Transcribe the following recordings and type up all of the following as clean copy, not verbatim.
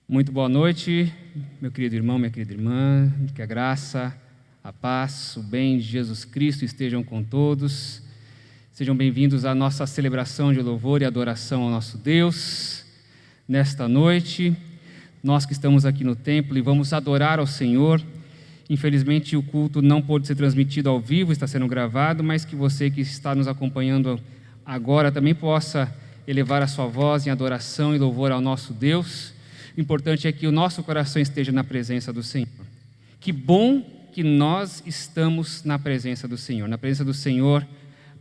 Muito boa noite, meu querido irmão, minha querida irmã, que a graça, a paz, o bem de Jesus Cristo estejam com todos. Sejam bem-vindos à nossa celebração de louvor e adoração ao nosso Deus. Nesta noite, nós que estamos aqui no templo e vamos adorar ao Senhor. Infelizmente, o culto não pôde ser transmitido ao vivo, está sendo gravado, mas que você que está nos acompanhando agora também possa elevar a sua voz em adoração e louvor ao nosso Deus. O importante é que o nosso coração esteja na presença do Senhor. Que bom que nós estamos na presença do Senhor. Na presença do Senhor,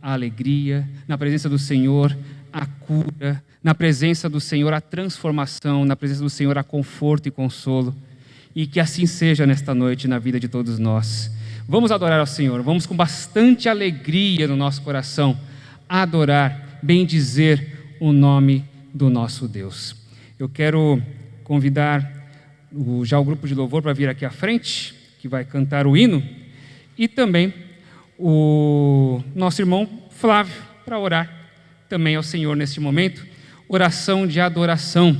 a alegria. Na presença do Senhor, a cura. Na presença do Senhor, a transformação. Na presença do Senhor, a conforto e consolo. E que assim seja nesta noite na vida de todos nós. Vamos adorar ao Senhor. Vamos com bastante alegria no nosso coração adorar, bendizer o nome do nosso Deus. Eu quero convidar já o grupo de louvor para vir aqui à frente, que vai cantar o hino, e também o nosso irmão Flávio, para orar também ao Senhor neste momento, oração de adoração.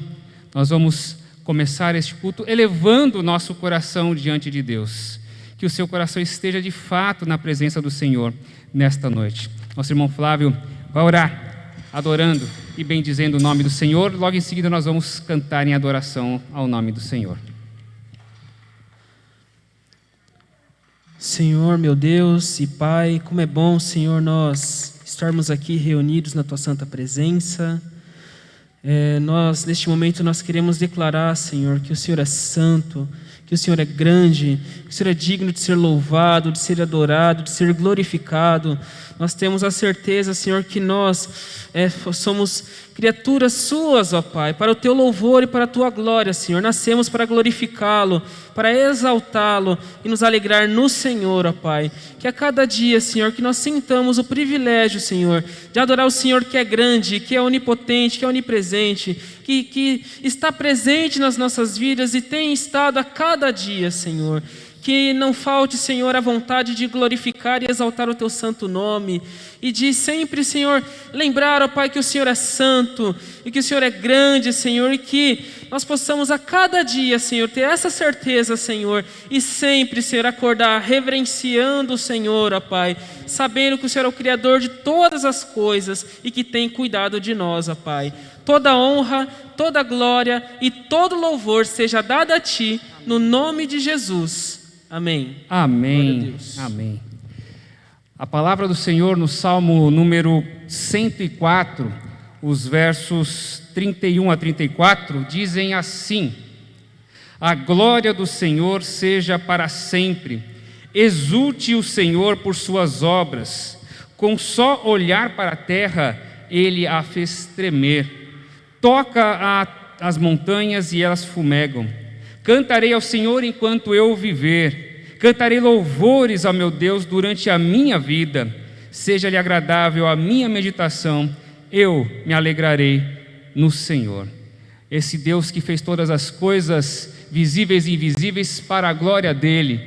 Nós vamos começar este culto elevando o nosso coração diante de Deus, que o seu coração esteja de fato na presença do Senhor nesta noite. Nosso irmão Flávio vai orar, adorando e bendizendo o nome do Senhor. Logo em seguida nós vamos cantar em adoração ao nome do Senhor. Senhor, meu Deus e Pai, como é bom, Senhor, nós estarmos aqui reunidos na Tua santa presença. Nós, neste momento, nós queremos declarar, Senhor, que o Senhor é santo, que o Senhor é grande, que o Senhor é digno de ser louvado, de ser adorado, de ser glorificado. Nós temos a certeza, Senhor, que nós somos criaturas Suas, ó Pai, para o Teu louvor e para a Tua glória, Senhor. Nascemos para glorificá-lo, para exaltá-lo e nos alegrar no Senhor, ó Pai. Que a cada dia, Senhor, que nós sintamos o privilégio, Senhor, de adorar o Senhor que é grande, que é onipotente, que é onipresente, que está presente nas nossas vidas e tem estado a cada dia, Senhor. Que não falte, Senhor, a vontade de glorificar e exaltar o Teu santo nome. E de sempre, Senhor, lembrar, ó Pai, que o Senhor é santo e que o Senhor é grande, Senhor, e que nós possamos a cada dia, Senhor, ter essa certeza, Senhor, e sempre, Senhor, acordar reverenciando o Senhor, ó Pai, sabendo que o Senhor é o Criador de todas as coisas e que tem cuidado de nós, ó Pai. Toda honra, toda glória e todo louvor seja dado a Ti, no nome de Jesus. Amém. Amém. Amém. A palavra do Senhor no Salmo número 104, os versos 31 a 34, dizem assim: A glória do Senhor seja para sempre, exulte o Senhor por suas obras, com só olhar para a terra, Ele a fez tremer. Toca as montanhas e elas fumegam. Cantarei ao Senhor enquanto eu viver. Cantarei louvores ao meu Deus durante a minha vida. Seja-lhe agradável a minha meditação. Eu me alegrarei no Senhor. Esse Deus que fez todas as coisas visíveis e invisíveis para a glória dele.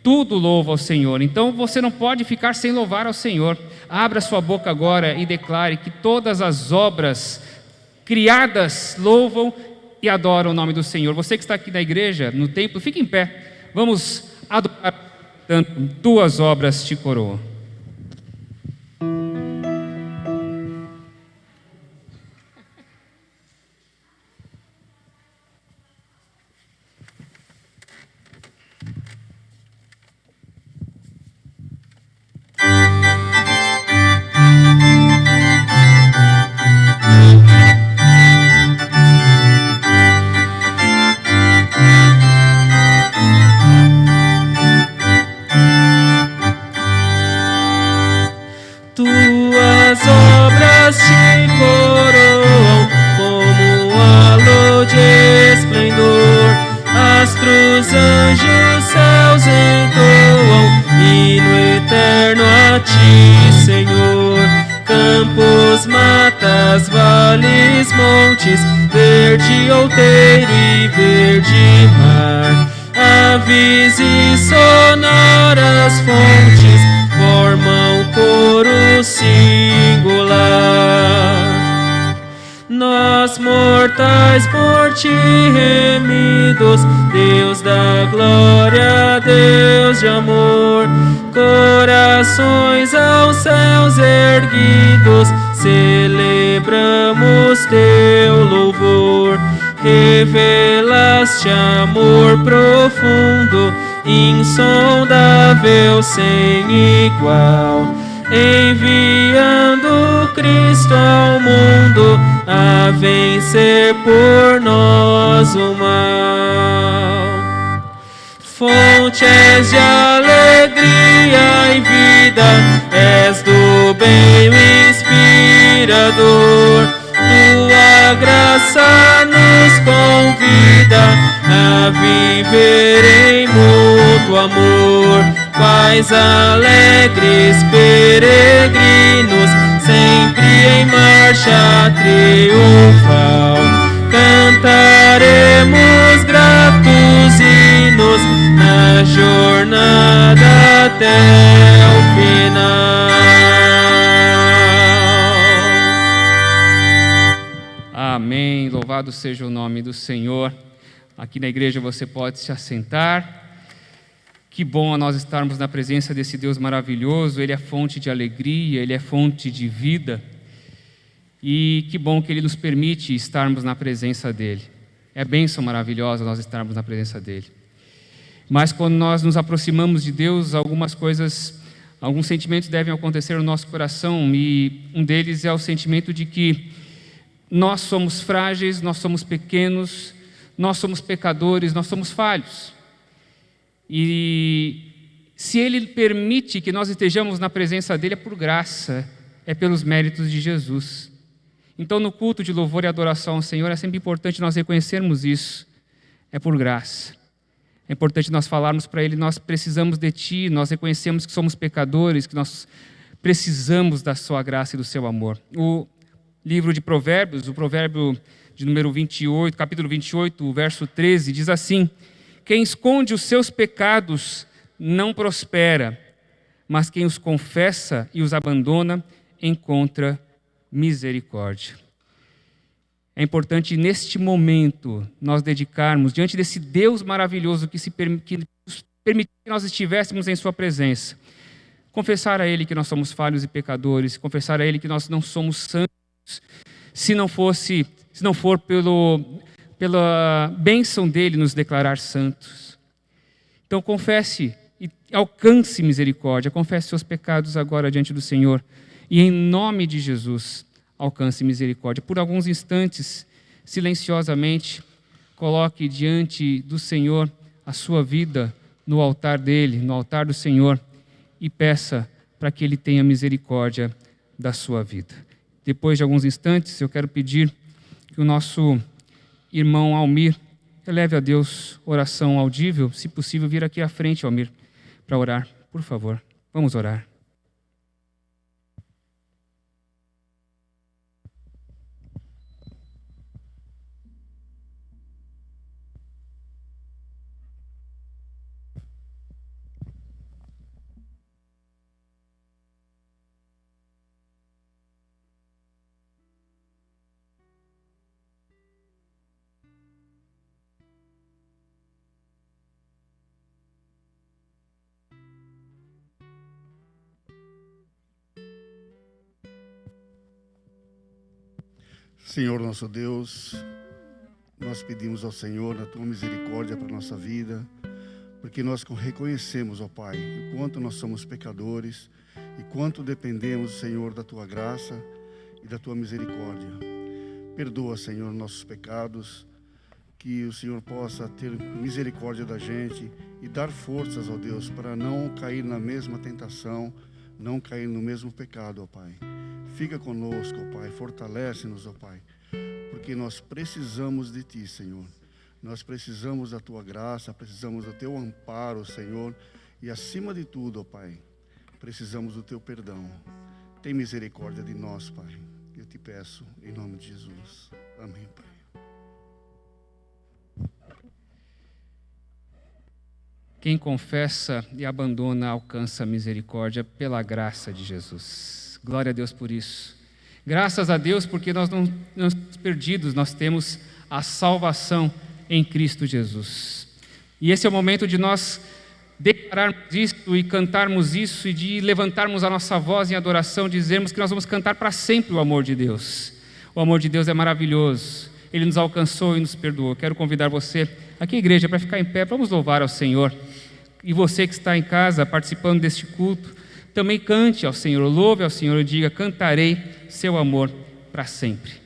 Tudo louva ao Senhor. Então você não pode ficar sem louvar ao Senhor. Abra sua boca agora e declare que todas as obras criadas louvam e adoram o nome do Senhor. Você que está aqui na igreja, no templo, fique em pé. Vamos adorar, tanto tuas obras te coroam. Verde outeiro e verde mar, aves e sonoras fontes formam coro singular. Nós mortais por ti remidos, Deus da glória, Deus de amor, corações aos céus erguidos, celebramos teu louvor. Revelaste amor profundo, insondável, sem igual, enviando Cristo ao mundo a vencer por nós o mal. Fonte és de alegria e vida, és do bem o inspirador. Tua graça nos convida a viver em mútuo amor. Pais alegres peregrinos, sempre em marcha triunfal, cantaremos gratos hinos na jornada até o final. Amém. Louvado seja o nome do Senhor. Aqui na igreja você pode se assentar. Que bom a nós estarmos na presença desse Deus maravilhoso. Ele é fonte de alegria, Ele é fonte de vida. E que bom que Ele nos permite estarmos na presença dEle. É bênção maravilhosa nós estarmos na presença dEle. Mas quando nós nos aproximamos de Deus, algumas coisas, alguns sentimentos devem acontecer no nosso coração. E um deles é o sentimento de que nós somos frágeis, nós somos pequenos, nós somos pecadores, nós somos falhos. E se Ele permite que nós estejamos na presença dEle, é por graça, é pelos méritos de Jesus. Então, no culto de louvor e adoração ao Senhor, é sempre importante nós reconhecermos isso. É por graça. É importante nós falarmos para Ele, nós precisamos de Ti, nós reconhecemos que somos pecadores, que nós precisamos da Sua graça e do Seu amor. O livro de Provérbios, o provérbio de número 28, capítulo 28, verso 13, diz assim: quem esconde os seus pecados não prospera, mas quem os confessa e os abandona encontra misericórdia. É importante neste momento nós dedicarmos diante desse Deus maravilhoso que nos permitiu que nós estivéssemos em Sua presença, confessar a Ele que nós somos falhos e pecadores, confessar a Ele que nós não somos santos, se não for pela bênção dEle nos declarar santos. Então confesse e alcance misericórdia, confesse seus pecados agora diante do Senhor e em nome de Jesus alcance misericórdia. Por alguns instantes, silenciosamente, coloque diante do Senhor a sua vida no altar dEle, no altar do Senhor, e peça para que Ele tenha misericórdia da sua vida. Depois de alguns instantes, eu quero pedir que o nosso irmão Almir eleve a Deus oração audível. Se possível, vir aqui à frente, Almir, para orar, por favor. Vamos orar. Senhor nosso Deus, nós pedimos ao Senhor a Tua misericórdia para a nossa vida, porque nós reconhecemos, ó Pai, o quanto nós somos pecadores e quanto dependemos, Senhor, da Tua graça e da Tua misericórdia. Perdoa, Senhor, nossos pecados, que o Senhor possa ter misericórdia da gente e dar forças, ó Deus, para não cair na mesma tentação, não cair no mesmo pecado, ó Pai. Fica conosco, ó Pai, fortalece-nos, ó Pai, porque nós precisamos de Ti, Senhor. Nós precisamos da Tua graça, precisamos do Teu amparo, Senhor, e acima de tudo, ó Pai, precisamos do Teu perdão. Tem misericórdia de nós, Pai. Eu te peço, em nome de Jesus. Amém, Pai. Quem confessa e abandona alcança a misericórdia pela graça de Jesus. Glória a Deus por isso. Graças a Deus, porque nós não estamos perdidos, nós temos a salvação em Cristo Jesus. E esse é o momento de nós declararmos isso e cantarmos isso e de levantarmos a nossa voz em adoração, dizermos que nós vamos cantar para sempre o amor de Deus. O amor de Deus é maravilhoso. Ele nos alcançou e nos perdoou. Quero convidar você aqui, igreja, para ficar em pé. Vamos louvar ao Senhor. E você que está em casa participando deste culto, também cante ao Senhor, louve ao Senhor e diga: cantarei seu amor para sempre.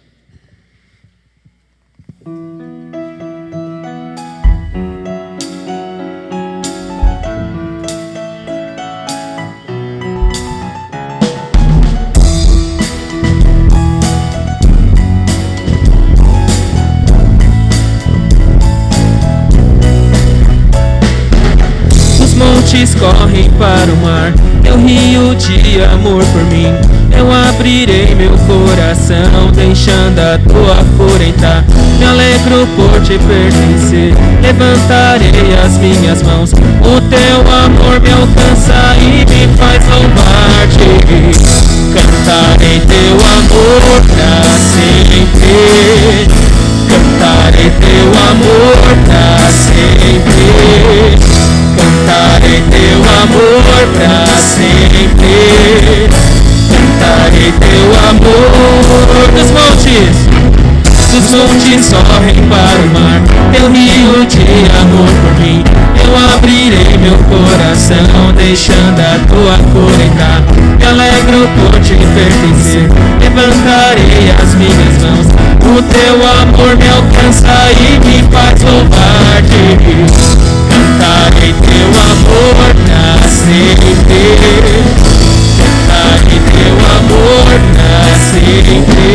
Os montes correm para o mar, teu rio de amor por mim. Eu abrirei meu coração, deixando a tua cor entrar. Me alegro por te pertencer, levantarei as minhas mãos. O teu amor me alcança e me faz louvar-te. Cantarei teu amor pra sempre. Cantarei teu amor pra sempre. Cantarei teu amor pra sempre. Cantarei teu amor. Dos montes correm para o mar, teu rio de amor por mim. Eu abrirei meu coração, deixando a tua cor entrar. Me alegro por te pertencer, levantarei as minhas mãos. O teu amor me alcança e me faz louvar-te. Cantarei teu amor pra sempre. Cantarei teu amor pra sempre.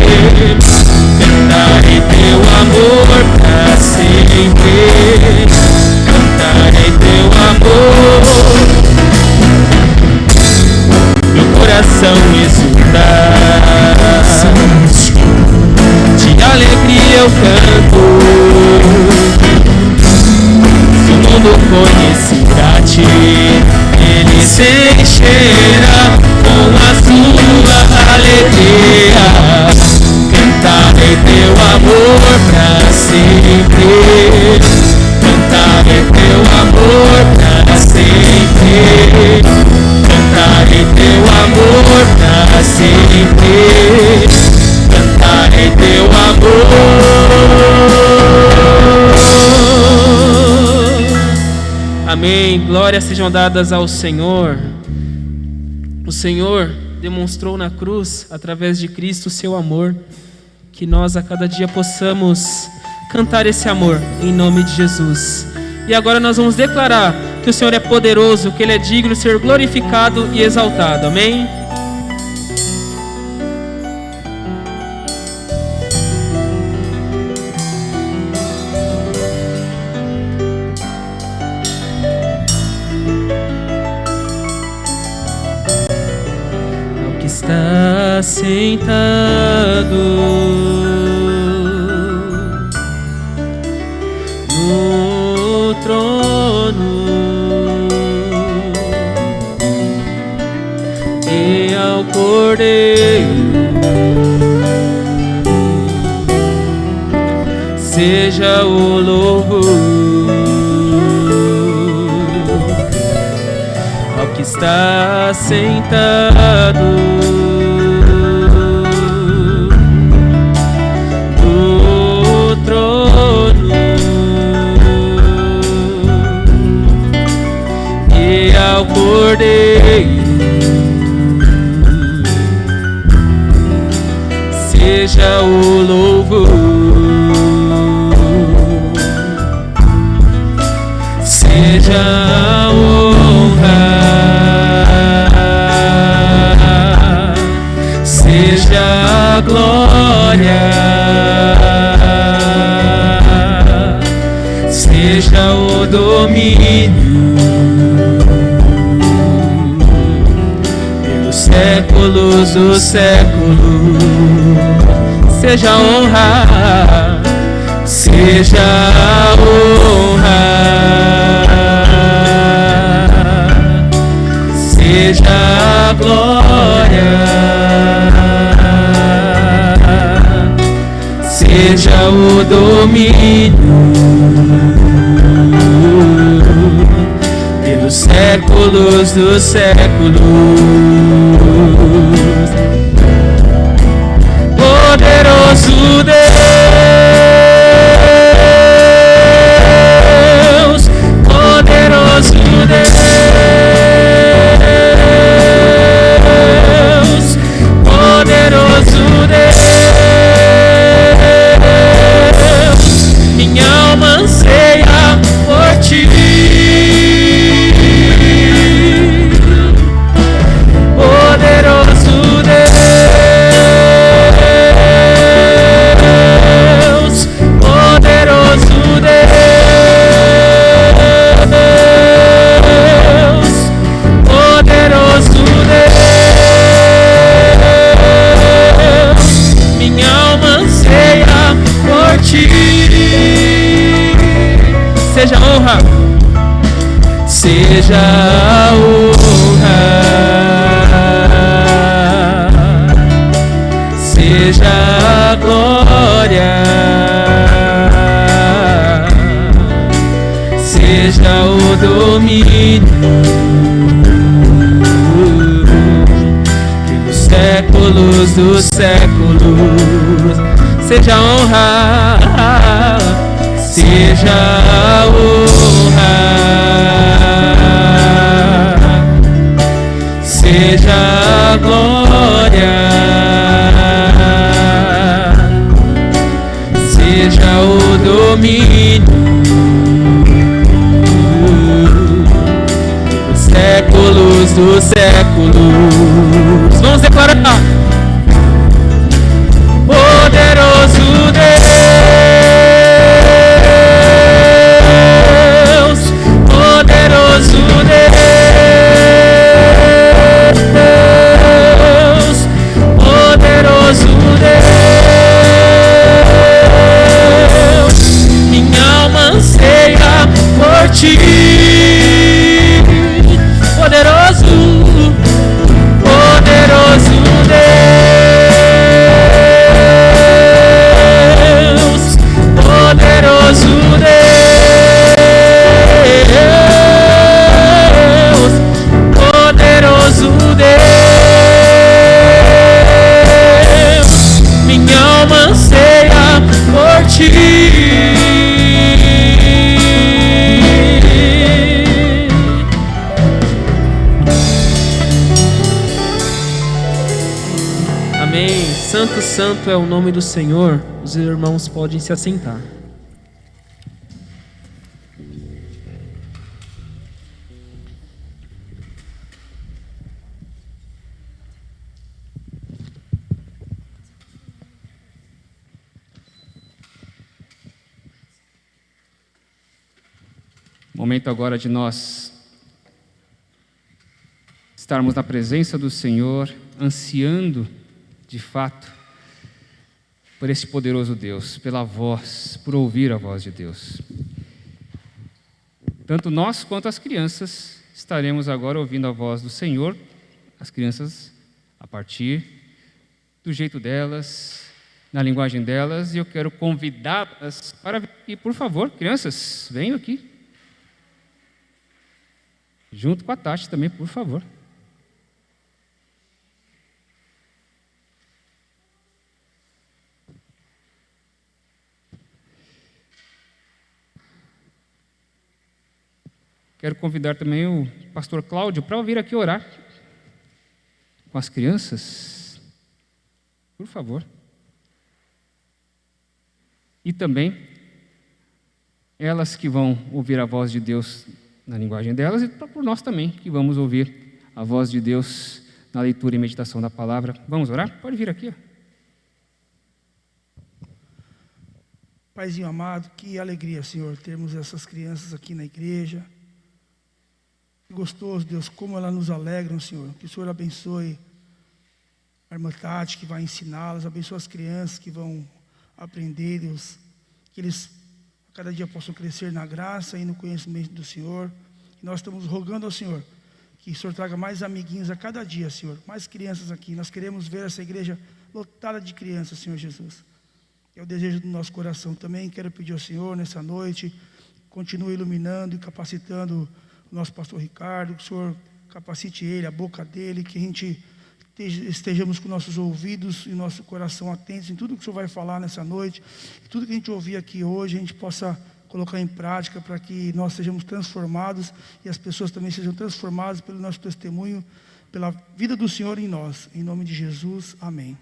Cantarei teu amor pra sempre. Cantarei teu amor. Meu coração exultar, de alegria eu canto. Se o mundo conhecerá-te, ele se encherá com a sua alegria. Cantarei teu amor pra sempre. Cantarei teu amor pra sempre. Cantarei teu amor pra sempre. Cantarei teu amor. Amém. Glórias sejam dadas ao Senhor. O Senhor demonstrou na cruz, através de Cristo, o seu amor. Que nós a cada dia possamos cantar esse amor em nome de Jesus. E agora nós vamos declarar que o Senhor é poderoso, que Ele é digno de ser glorificado e exaltado. Amém? sentado no trono e ao Cordeiro seja o louvor, ao que está sentado no trono e ao Cordeiro seja o louvor, seja a honra, seja a glória, seja o domínio pelos séculos dos séculos, seja a honra, seja a honra, seja a glória, seja o domínio pelos séculos dos séculos. Poderoso Deus, poderoso Deus, poderoso Deus, minha alma anseia por ti. Poderoso Deus, poderoso Deus, poderoso Deus, minha alma anseia por ti. Seja a honra, seja a honra, seja a glória, seja o domínio pelos séculos dos séculos, seja a honra, seja a honra, seja a glória, seja o domínio pelos séculos dos séculos. Vamos declarar. Poderoso Deus, poderoso Deus, poderoso Deus, minha alma anseia por ti. Poderoso, poderoso Deus, poderoso Deus, poderoso Deus, minha alma anseia por ti. Amém. Santo, santo é o nome do Senhor. Os irmãos podem se assentar. Momento agora de nós estarmos na presença do Senhor, ansiando de fato, por esse poderoso Deus, pela voz, por ouvir a voz de Deus. Tanto nós quanto as crianças estaremos agora ouvindo a voz do Senhor, as crianças a partir do jeito delas, na linguagem delas, e eu quero convidá-las para vir aqui, por favor, crianças, venham aqui. Junto com a Tati também, por favor. Quero convidar também o pastor Cláudio para vir aqui orar com as crianças, por favor. E também elas que vão ouvir a voz de Deus na linguagem delas, e por nós também, que vamos ouvir a voz de Deus na leitura e meditação da palavra. Vamos orar? Pode vir aqui. Paizinho amado, que alegria, Senhor, termos essas crianças aqui na igreja. Que gostoso, Deus, como elas nos alegram, Senhor. Que o Senhor abençoe a irmã Tati, que vai ensiná-las, abençoe as crianças que vão aprender, Deus, que eles a cada dia possam crescer na graça e no conhecimento do Senhor. E nós estamos rogando ao Senhor que o Senhor traga mais amiguinhos a cada dia, Senhor, mais crianças aqui. Nós queremos ver essa igreja lotada de crianças, Senhor Jesus. É o desejo do nosso coração também. Quero pedir ao Senhor nessa noite, continue iluminando e capacitando o nosso pastor Ricardo, que o Senhor capacite ele, a boca dele, que a gente estejamos com nossos ouvidos e nosso coração atentos em tudo que o Senhor vai falar nessa noite, tudo que a gente ouvir aqui hoje, a gente possa colocar em prática para que nós sejamos transformados e as pessoas também sejam transformadas pelo nosso testemunho, pela vida do Senhor em nós. Em nome de Jesus, amém.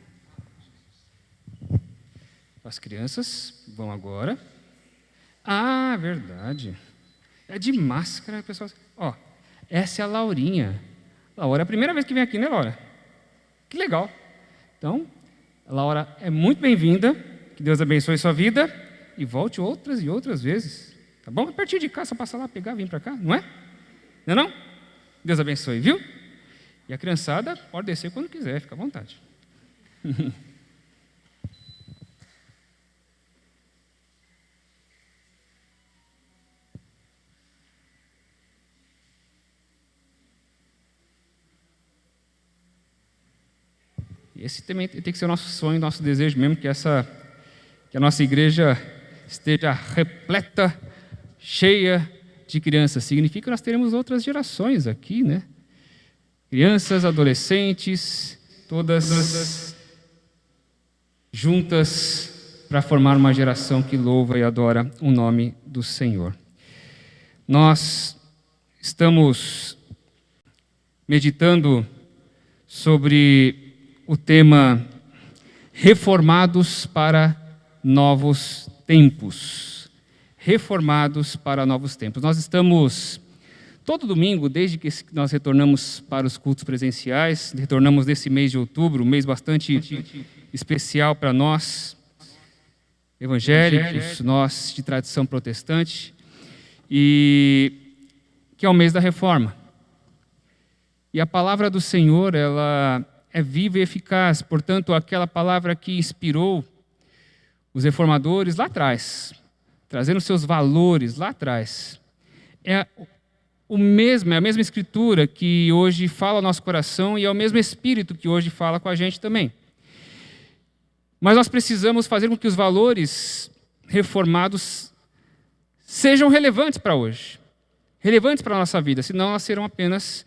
As crianças vão agora. Ah, verdade. É de máscara, pessoal. Ó, essa é a Laurinha. Laura é a primeira vez que vem aqui, né, Laura? Que legal. Então, a Laura é muito bem-vinda. Que Deus abençoe sua vida e volte outras e outras vezes. Tá bom? A partir de cá, só passar lá, pegar, vir para cá, não é? Não é não? Deus abençoe, viu? E a criançada pode descer quando quiser, fica à vontade. Esse também tem que ser o nosso sonho, nosso desejo mesmo, que a nossa igreja esteja repleta, cheia de crianças. Significa que nós teremos outras gerações aqui, né? Crianças, adolescentes, todas juntas para formar uma geração que louva e adora o nome do Senhor. Nós estamos meditando sobre o tema Reformados para Novos Tempos. Reformados para Novos Tempos. Nós estamos, todo domingo, desde que nós retornamos para os cultos presenciais, retornamos nesse mês de outubro, um mês bastante especial para nós, evangélicos, nós de tradição protestante, e que é o mês da Reforma. E a palavra do Senhor, ela é viva e eficaz, portanto, aquela palavra que inspirou os reformadores lá atrás, trazendo seus valores lá atrás, é a mesma escritura que hoje fala ao nosso coração e é o mesmo Espírito que hoje fala com a gente também. Mas nós precisamos fazer com que os valores reformados sejam relevantes para hoje, relevantes para a nossa vida, senão elas serão apenas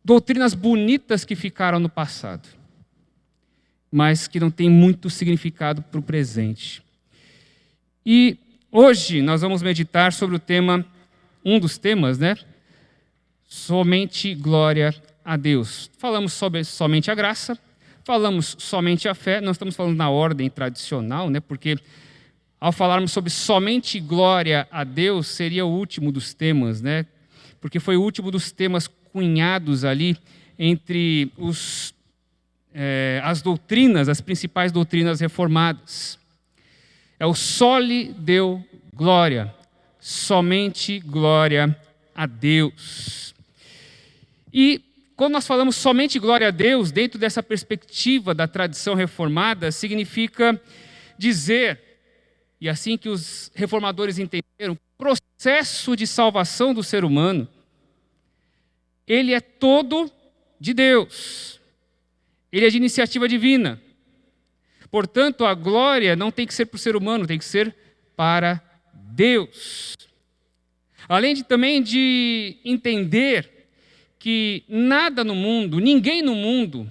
doutrinas bonitas que ficaram no passado, mas que não têm muito significado para o presente. E hoje nós vamos meditar sobre o tema, um dos temas, né? Somente glória a Deus. Falamos sobre somente a graça, falamos somente a fé, não estamos falando na ordem tradicional, né? Porque ao falarmos sobre somente glória a Deus, seria o último dos temas, né? Porque foi o último dos temas cunhados ali entre as doutrinas, as principais doutrinas reformadas. É o soli deu glória, somente glória a Deus. E quando nós falamos somente glória a Deus, dentro dessa perspectiva da tradição reformada, significa dizer, e assim que os reformadores entenderam, o processo de salvação do ser humano, ele é todo de Deus. Ele é de iniciativa divina. Portanto, a glória não tem que ser para o ser humano, tem que ser para Deus. Além também de entender que nada no mundo, ninguém no mundo,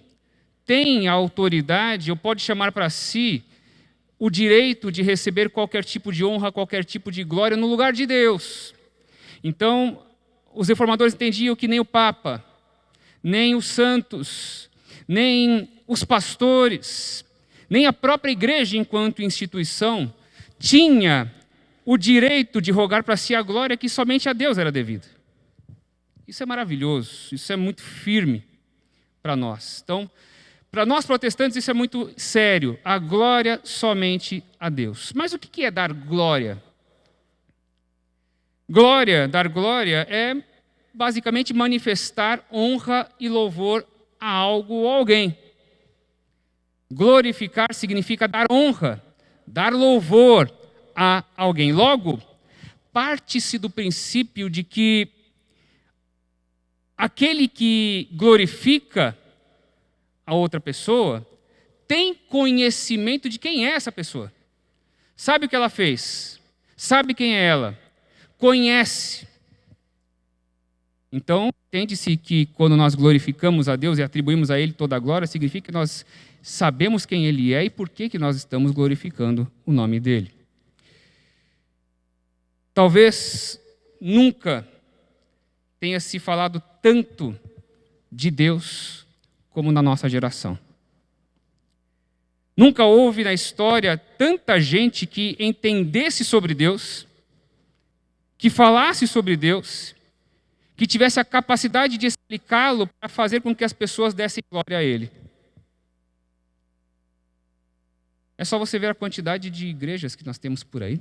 tem a autoridade ou pode chamar para si o direito de receber qualquer tipo de honra, qualquer tipo de glória no lugar de Deus. Então, os reformadores entendiam que nem o Papa, nem os santos, nem os pastores, nem a própria igreja enquanto instituição tinha o direito de rogar para si a glória que somente a Deus era devida. Isso é maravilhoso, isso é muito firme para nós. Então, para nós protestantes isso é muito sério, a glória somente a Deus. Mas o que é dar glória? Dar glória é basicamente manifestar honra e louvor a algo ou alguém. Glorificar significa dar honra, dar louvor a alguém. Logo, parte-se do princípio de que aquele que glorifica a outra pessoa tem conhecimento de quem é essa pessoa. Sabe o que ela fez, sabe quem é ela, conhece. Então, entende-se que quando nós glorificamos a Deus e atribuímos a Ele toda a glória, significa que nós sabemos quem Ele é e por que nós estamos glorificando o nome dEle. Talvez nunca tenha se falado tanto de Deus como na nossa geração. Nunca houve na história tanta gente que entendesse sobre Deus, que falasse sobre Deus, que tivesse a capacidade de explicá-lo para fazer com que as pessoas dessem glória a Ele. É só você ver a quantidade de igrejas que nós temos por aí.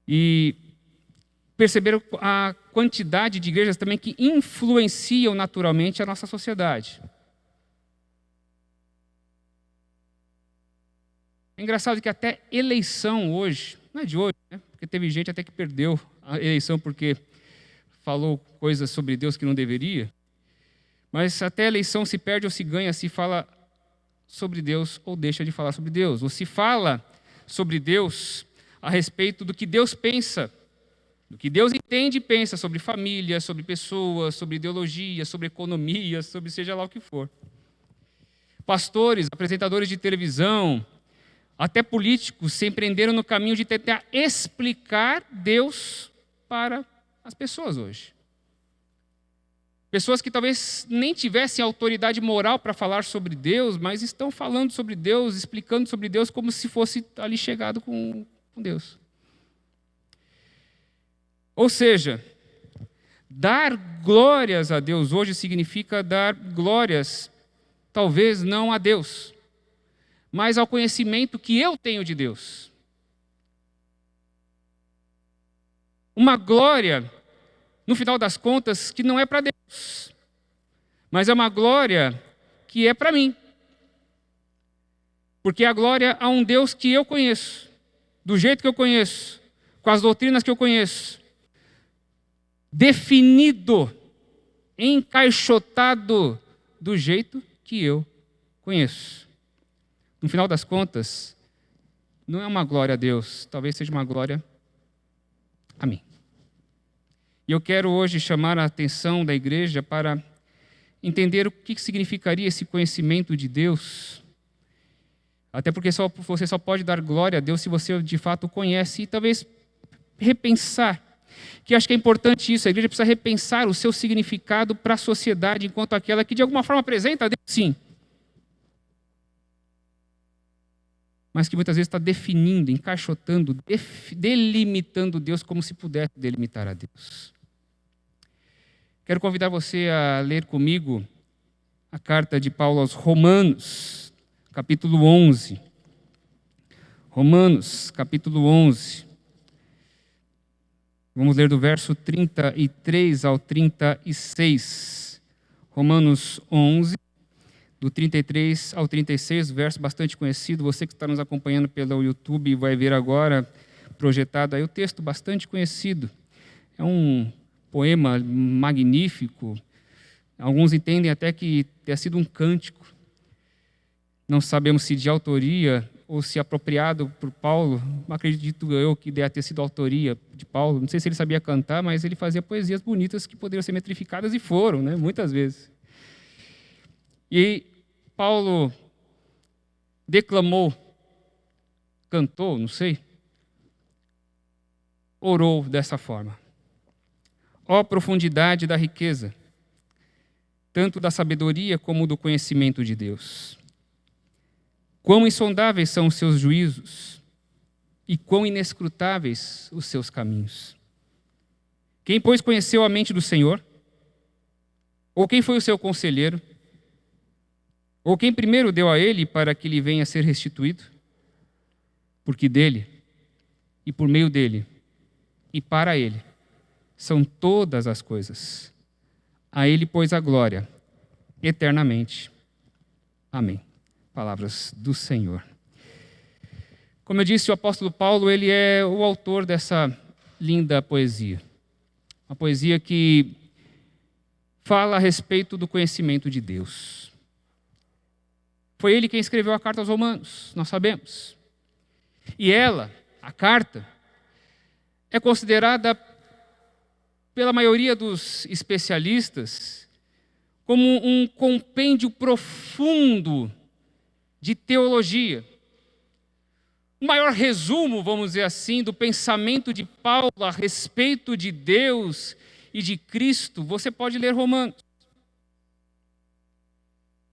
E perceber a quantidade de igrejas também que influenciam naturalmente a nossa sociedade. É engraçado que até eleição hoje, não é de hoje, né? Porque teve gente até que perdeu a eleição porque falou coisas sobre Deus que não deveria, mas até a eleição se perde ou se ganha, se fala sobre Deus ou deixa de falar sobre Deus, ou se fala sobre Deus a respeito do que Deus pensa, do que Deus entende e pensa sobre família, sobre pessoas, sobre ideologia, sobre economia, sobre seja lá o que for. Pastores, apresentadores de televisão, até políticos se empreenderam no caminho de tentar explicar Deus para as pessoas hoje. Pessoas que talvez nem tivessem autoridade moral para falar sobre Deus, mas estão falando sobre Deus, explicando sobre Deus como se fosse ali chegado com Deus. Ou seja, dar glórias a Deus hoje significa dar glórias, talvez não a Deus, mas ao conhecimento que eu tenho de Deus. Uma glória, no final das contas, que não é para Deus, mas é uma glória que é para mim. Porque é a glória a um Deus que eu conheço, do jeito que eu conheço, com as doutrinas que eu conheço, definido, encaixotado do jeito que eu conheço. No final das contas, não é uma glória a Deus, talvez seja uma glória a mim. E eu quero hoje chamar a atenção da igreja para entender o que significaria esse conhecimento de Deus. Até porque você só pode dar glória a Deus se você de fato o conhece. E talvez repensar, que acho que é importante isso, a igreja precisa repensar o seu significado para a sociedade enquanto aquela que de alguma forma apresenta a Deus, sim. Mas que muitas vezes está definindo, encaixotando, delimitando Deus como se pudesse delimitar a Deus. Quero convidar você a ler comigo a carta de Paulo aos Romanos, capítulo 11. Romanos, capítulo 11. Vamos ler do verso 33 ao 36. Romanos 11, do 33 ao 36, verso bastante conhecido. Você que está nos acompanhando pelo YouTube vai ver agora projetado aí o texto bastante conhecido. É um poema magnífico. Alguns entendem até que tenha sido um cântico. Não sabemos se de autoria ou se apropriado por Paulo. Acredito eu que deve ter sido autoria de Paulo. Não sei se ele sabia cantar, mas ele fazia poesias bonitas que poderiam ser metrificadas, e foram, né? Muitas vezes. E Paulo declamou, cantou, não sei, orou dessa forma: ó profundidade da riqueza, tanto da sabedoria como do conhecimento de Deus. Quão insondáveis são os seus juízos e quão inescrutáveis os seus caminhos. Quem, pois, conheceu a mente do Senhor? Ou quem foi o seu conselheiro? Ou quem primeiro deu a ele para que lhe venha a ser restituído? Porque dele, e por meio dele, e para ele, são todas as coisas. A ele, pois, a glória, eternamente. Amém. Palavras do Senhor. Como eu disse, o apóstolo Paulo, ele é o autor dessa linda poesia. Uma poesia que fala a respeito do conhecimento de Deus. Foi ele quem escreveu a carta aos Romanos, nós sabemos. E ela, a carta, é considerada pela maioria dos especialistas como um compêndio profundo de teologia. O maior resumo, vamos dizer assim, do pensamento de Paulo a respeito de Deus e de Cristo, você pode ler Romanos.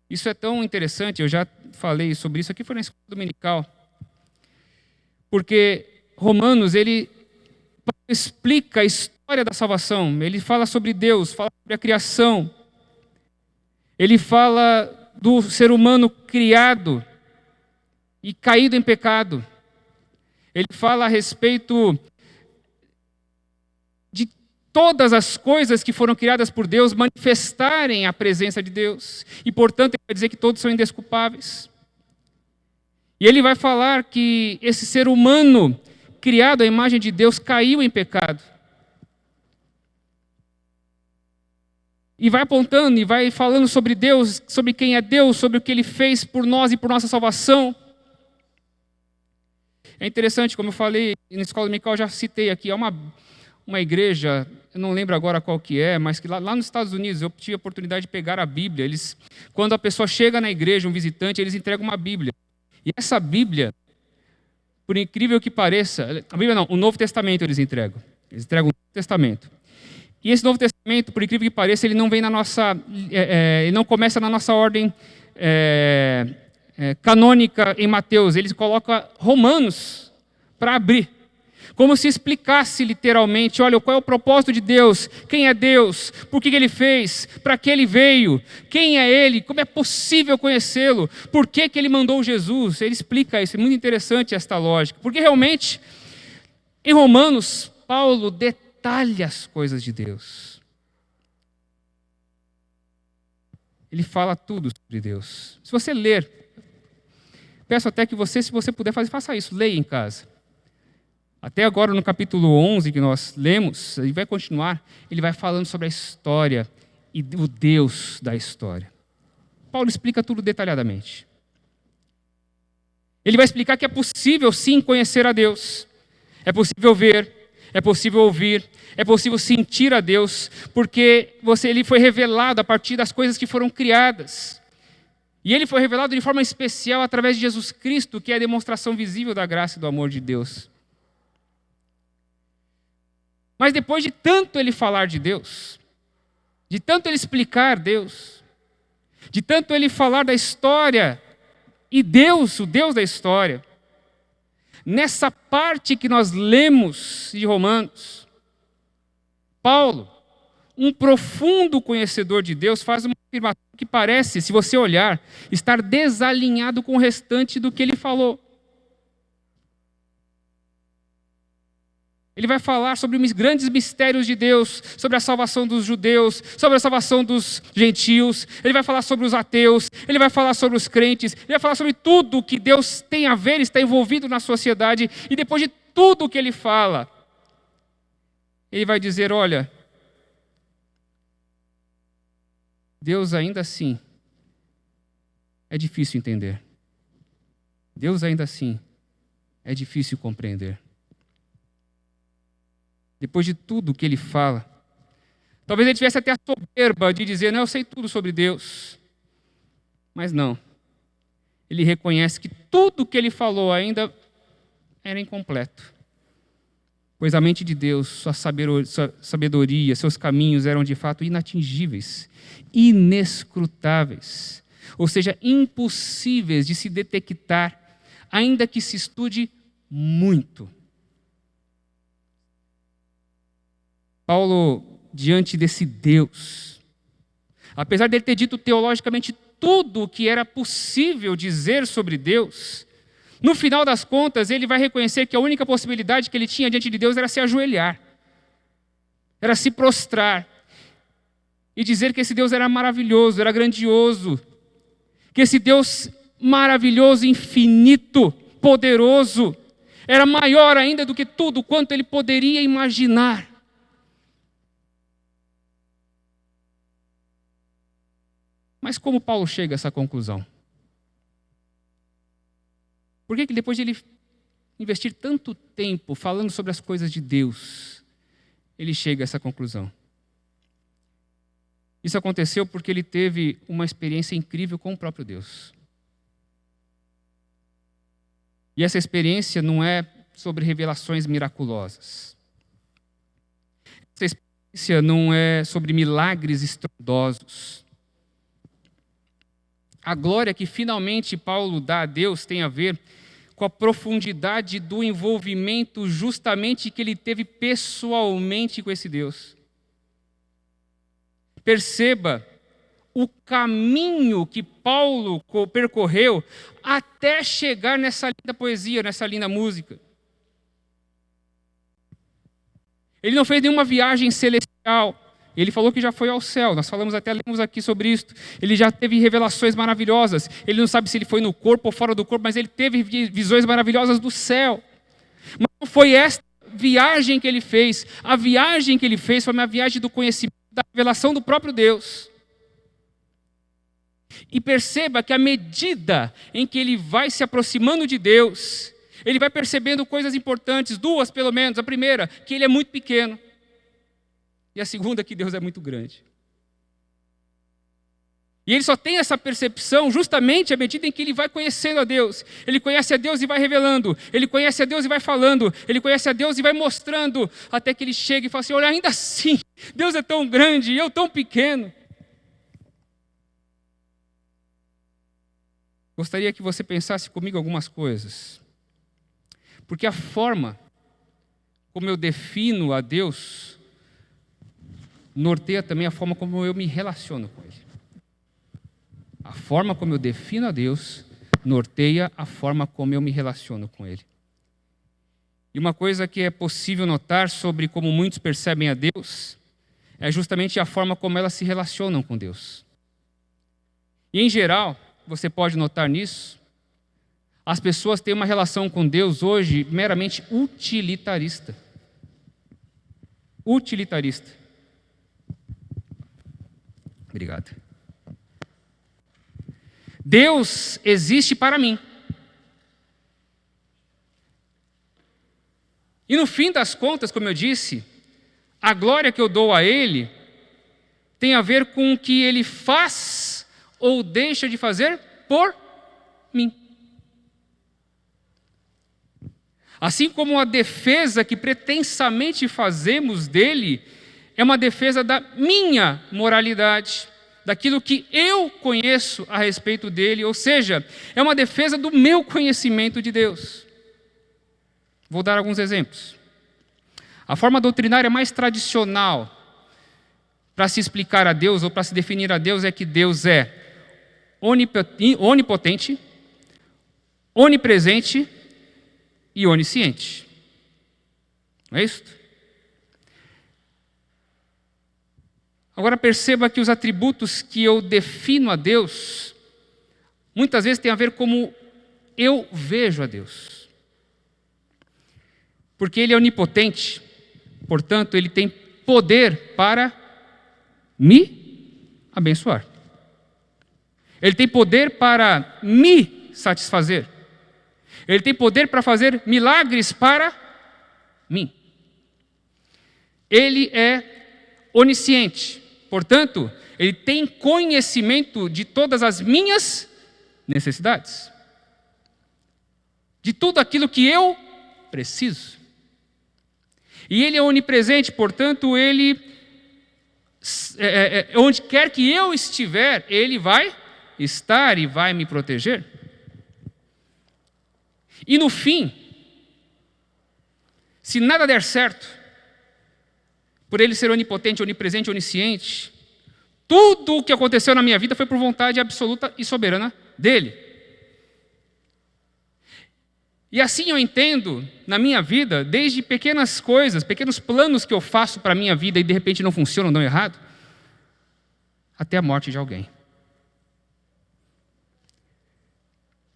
Isso é tão interessante, eu já falei sobre isso aqui, foi na escola dominical. Porque Romanos, ele explica a história da salvação, ele fala sobre Deus, fala sobre a criação, ele fala do ser humano criado e caído em pecado. Ele fala a respeito de todas as coisas que foram criadas por Deus manifestarem a presença de Deus. E, portanto, ele vai dizer que todos são indesculpáveis. E ele vai falar que esse ser humano criado à imagem de Deus caiu em pecado. E vai apontando e vai falando sobre Deus, sobre quem é Deus, sobre o que Ele fez por nós e por nossa salvação. É interessante, como eu falei, na escola dominical eu já citei aqui, há uma igreja, eu não lembro agora qual que é, mas que lá nos Estados Unidos eu tive a oportunidade de pegar a Bíblia. Quando a pessoa chega na igreja, um visitante, eles entregam uma Bíblia. E essa Bíblia, por incrível que pareça, a Bíblia não, o Novo Testamento eles entregam. Eles entregam o Novo Testamento. E esse Novo Testamento, por incrível que pareça, ele não vem na nossa, ele não começa na nossa ordem canônica em Mateus. Ele coloca Romanos para abrir, como se explicasse literalmente, olha, qual é o propósito de Deus, quem é Deus, por que Ele fez, para que Ele veio, quem é Ele, como é possível conhecê-lo, por que Ele mandou Jesus. Ele explica isso, é muito interessante esta lógica, porque realmente, em Romanos, Paulo detalha as coisas de Deus. Ele fala tudo sobre Deus. Se você ler, peço até que você, se você puder fazer, faça isso, leia em casa. Até agora, no capítulo 11 que nós lemos, e vai continuar, ele vai falando sobre a história e o Deus da história. Paulo explica tudo detalhadamente. Ele vai explicar que é possível sim conhecer a Deus, é possível ver, é possível ouvir, é possível sentir a Deus, porque ele foi revelado a partir das coisas que foram criadas. E ele foi revelado de forma especial através de Jesus Cristo, que é a demonstração visível da graça e do amor de Deus. Mas depois de tanto ele falar de Deus, de tanto ele explicar Deus, de tanto ele falar da história e Deus, o Deus da história, nessa parte que nós lemos de Romanos, Paulo, um profundo conhecedor de Deus, faz uma afirmação que parece, se você olhar, estar desalinhado com o restante do que ele falou. Ele vai falar sobre os grandes mistérios de Deus, sobre a salvação dos judeus, sobre a salvação dos gentios. Ele vai falar sobre os ateus, ele vai falar sobre os crentes, ele vai falar sobre tudo que Deus tem a ver, está envolvido na sociedade. E depois de tudo que ele fala, ele vai dizer, olha, Deus ainda assim é difícil entender. Deus ainda assim é difícil compreender. Depois de tudo que ele fala, talvez ele tivesse até a soberba de dizer, não, eu sei tudo sobre Deus. Mas não. Ele reconhece que tudo que ele falou ainda era incompleto. Pois a mente de Deus, sua sabedoria, seus caminhos eram de fato inatingíveis, inescrutáveis, ou seja, impossíveis de se detectar, ainda que se estude muito. Paulo, diante desse Deus, apesar de ele ter dito teologicamente tudo o que era possível dizer sobre Deus, no final das contas, ele vai reconhecer que a única possibilidade que ele tinha diante de Deus era se ajoelhar, era se prostrar e dizer que esse Deus era maravilhoso, era grandioso, que esse Deus maravilhoso, infinito, poderoso, era maior ainda do que tudo quanto ele poderia imaginar. Mas como Paulo chega a essa conclusão? Por que depois de ele investir tanto tempo falando sobre as coisas de Deus, ele chega a essa conclusão? Isso aconteceu porque ele teve uma experiência incrível com o próprio Deus. E essa experiência não é sobre revelações miraculosas. Essa experiência não é sobre milagres estrondosos. A glória que finalmente Paulo dá a Deus tem a ver com a profundidade do envolvimento justamente que ele teve pessoalmente com esse Deus. Perceba o caminho que Paulo percorreu até chegar nessa linda poesia, nessa linda música. Ele não fez nenhuma viagem celestial. Ele falou que já foi ao céu, nós lemos aqui sobre isso. Ele já teve revelações maravilhosas. Ele não sabe se ele foi no corpo ou fora do corpo, mas ele teve visões maravilhosas do céu. Mas não foi esta viagem que ele fez. A viagem que ele fez foi uma viagem do conhecimento, da revelação do próprio Deus. E perceba que à medida em que ele vai se aproximando de Deus, ele vai percebendo coisas importantes, duas pelo menos. A primeira, que ele é muito pequeno. E a segunda, que Deus é muito grande. E ele só tem essa percepção justamente à medida em que ele vai conhecendo a Deus. Ele conhece a Deus e vai revelando. Ele conhece a Deus e vai falando. Ele conhece a Deus e vai mostrando. Até que ele chega e fala assim, olha, ainda assim, Deus é tão grande e eu tão pequeno. Gostaria que você pensasse comigo algumas coisas. Porque a forma como eu defino a Deus norteia também a forma como eu me relaciono com Ele. A forma como eu defino a Deus norteia a forma como eu me relaciono com Ele. E uma coisa que é possível notar sobre como muitos percebem a Deus é justamente a forma como elas se relacionam com Deus. E em geral, você pode notar nisso, as pessoas têm uma relação com Deus hoje meramente utilitarista. Utilitarista. Obrigado. Deus existe para mim. E no fim das contas, como eu disse, a glória que eu dou a Ele tem a ver com o que Ele faz ou deixa de fazer por mim. Assim como a defesa que pretensamente fazemos dele é uma defesa da minha moralidade, daquilo que eu conheço a respeito dele, ou seja, é uma defesa do meu conhecimento de Deus. Vou dar alguns exemplos. A forma doutrinária mais tradicional para se explicar a Deus ou para se definir a Deus é que Deus é onipotente, onipresente e onisciente. Não é isso? Agora perceba que os atributos que eu defino a Deus, muitas vezes tem a ver como eu vejo a Deus. Porque Ele é onipotente, portanto, Ele tem poder para me abençoar. Ele tem poder para me satisfazer. Ele tem poder para fazer milagres para mim. Ele é onisciente, portanto, Ele tem conhecimento de todas as minhas necessidades, de tudo aquilo que eu preciso. E Ele é onipresente, portanto, Ele, onde quer que eu estiver, Ele vai estar e vai me proteger. E no fim, se nada der certo, por Ele ser onipotente, onipresente, onisciente, tudo o que aconteceu na minha vida foi por vontade absoluta e soberana dEle. E assim eu entendo na minha vida, desde pequenas coisas, pequenos planos que eu faço para a minha vida e de repente não funcionam, dão errado, até a morte de alguém.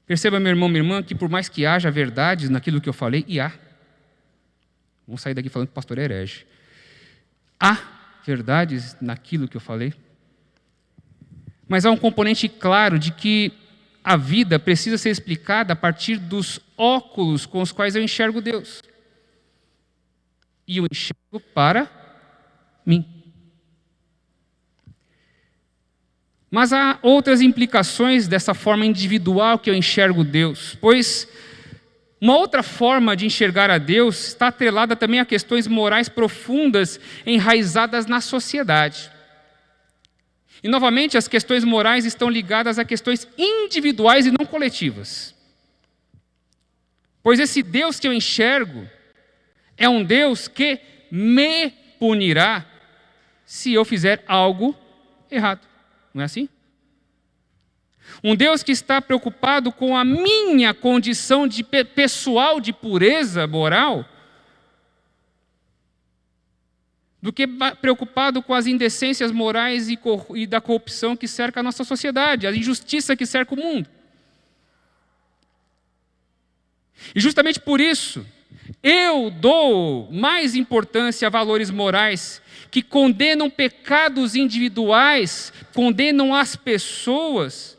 Perceba, meu irmão, minha irmã, que por mais que haja verdades naquilo que eu falei, e há. Vamos sair daqui falando que o pastor é herege. Há verdades naquilo que eu falei. Mas há um componente claro de que a vida precisa ser explicada a partir dos óculos com os quais eu enxergo Deus. E eu enxergo para mim. Mas há outras implicações dessa forma individual que eu enxergo Deus, pois uma outra forma de enxergar a Deus está atrelada também a questões morais profundas enraizadas na sociedade. E, novamente, as questões morais estão ligadas a questões individuais e não coletivas. Pois esse Deus que eu enxergo é um Deus que me punirá se eu fizer algo errado. Não é assim? Um Deus que está preocupado com a minha condição de pessoal de pureza moral, do que preocupado com as indecências morais e da corrupção que cerca a nossa sociedade, a injustiça que cerca o mundo. E justamente por isso, eu dou mais importância a valores morais que condenam pecados individuais, condenam as pessoas,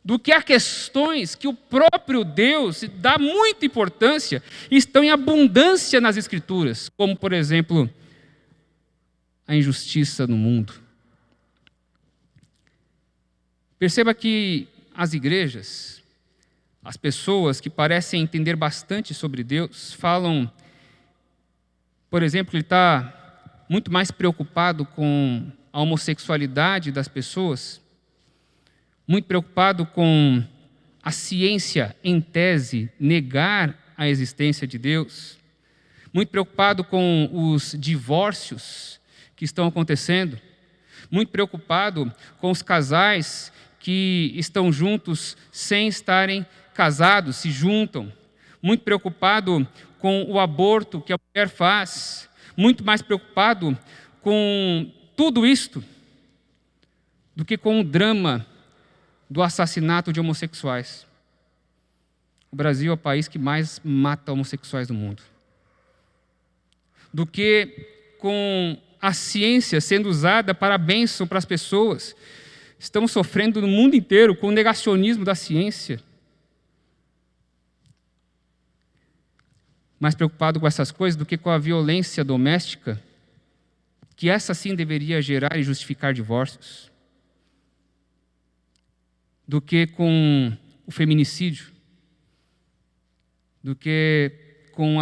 do que a questões que o próprio Deus dá muita importância e estão em abundância nas Escrituras, como, por exemplo, a injustiça no mundo. Perceba que as igrejas, as pessoas que parecem entender bastante sobre Deus, falam, por exemplo, que Ele está muito mais preocupado com a homossexualidade das pessoas, muito preocupado com a ciência, em tese, negar a existência de Deus, muito preocupado com os divórcios que estão acontecendo, muito preocupado com os casais que estão juntos sem estarem casados, se juntam, muito preocupado com o aborto que a mulher faz, muito mais preocupado com tudo isto do que com o drama do assassinato de homossexuais. O Brasil é o país que mais mata homossexuais do mundo. Do que com a ciência sendo usada para a bênção para as pessoas. Estamos sofrendo no mundo inteiro com o negacionismo da ciência. Mais preocupado com essas coisas do que com a violência doméstica, que essa sim deveria gerar e justificar divórcios, do que com o feminicídio, do que com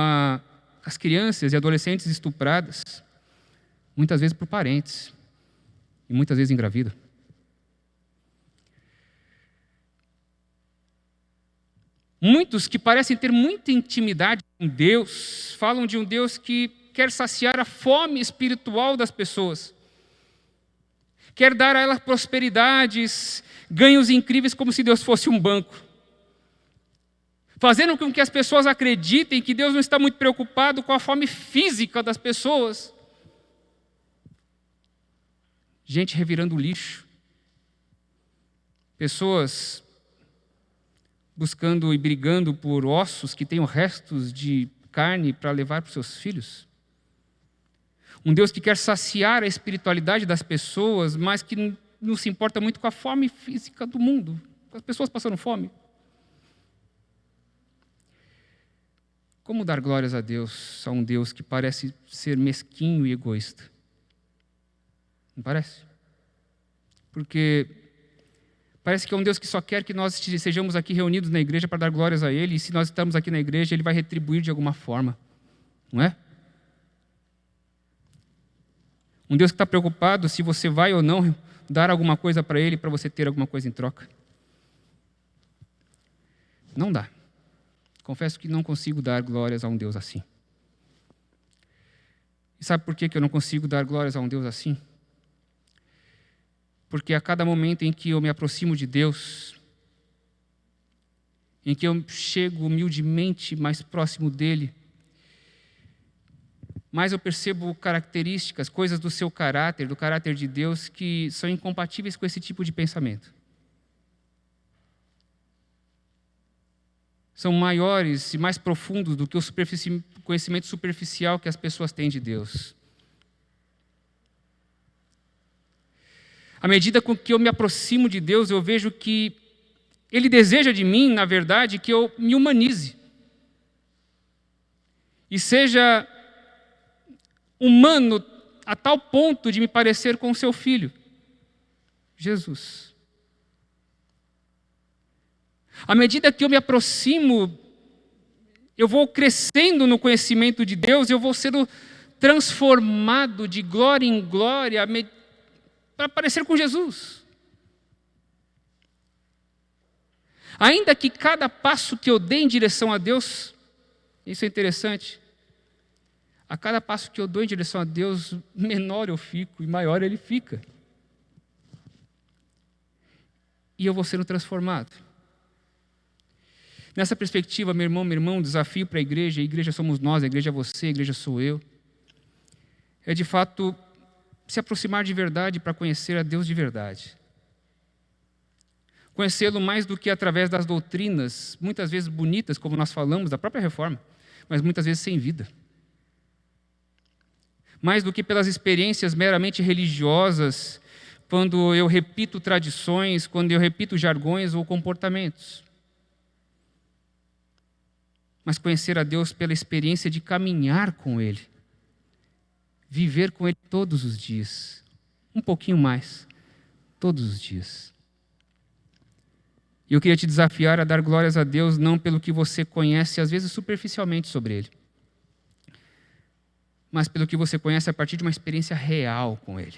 as crianças e adolescentes estupradas, muitas vezes por parentes, e muitas vezes engravidam. Muitos que parecem ter muita intimidade com Deus, falam de um Deus que quer saciar a fome espiritual das pessoas, quer dar a elas prosperidades, ganhos incríveis, como se Deus fosse um banco. fazendo com que as pessoas acreditem que Deus não está muito preocupado com a fome física das pessoas. Gente revirando lixo. Pessoas buscando e brigando por ossos que tenham restos de carne para levar para os seus filhos. Um Deus que quer saciar a espiritualidade das pessoas, mas que não se importa muito com a fome física do mundo. As pessoas passando fome. Como dar glórias a Deus, a um Deus que parece ser mesquinho e egoísta? Não parece? Porque parece que é um Deus que só quer que nós sejamos aqui reunidos na igreja para dar glórias a Ele, e se nós estamos aqui na igreja, Ele vai retribuir de alguma forma. Não é? Um Deus que está preocupado se você vai ou não dar alguma coisa para Ele, para você ter alguma coisa em troca. Não dá. Confesso que não consigo dar glórias a um Deus assim. E sabe por que eu não consigo dar glórias a um Deus assim? Porque a cada momento em que eu me aproximo de Deus, em que eu chego humildemente mais próximo dEle, mais eu percebo características, coisas do seu caráter, do caráter de Deus, que são incompatíveis com esse tipo de pensamento. São maiores e mais profundos do que o conhecimento superficial que as pessoas têm de Deus. À medida com que eu me aproximo de Deus, eu vejo que Ele deseja de mim, na verdade, que eu me humanize. E seja humano a tal ponto de me parecer com o seu Filho, Jesus. À medida que eu me aproximo, eu vou crescendo no conhecimento de Deus, eu vou sendo transformado de glória em glória para parecer com Jesus. Ainda que cada passo que eu dê em direção a Deus, isso é interessante, a cada passo que eu dou em direção a Deus, menor eu fico e maior Ele fica. E eu vou sendo transformado. Nessa perspectiva, meu irmão, um desafio para a igreja somos nós, a igreja é você, a igreja sou eu, é de fato se aproximar de verdade para conhecer a Deus de verdade. Conhecê-lo mais do que através das doutrinas, muitas vezes bonitas, como nós falamos, da própria reforma, mas muitas vezes sem vida. Mais do que pelas experiências meramente religiosas, quando eu repito tradições, quando eu repito jargões ou comportamentos. Mas conhecer a Deus pela experiência de caminhar com Ele. Viver com Ele todos os dias. Um pouquinho mais. Todos os dias. E eu queria te desafiar a dar glórias a Deus não pelo que você conhece, às vezes superficialmente sobre Ele, mas pelo que você conhece a partir de uma experiência real com Ele.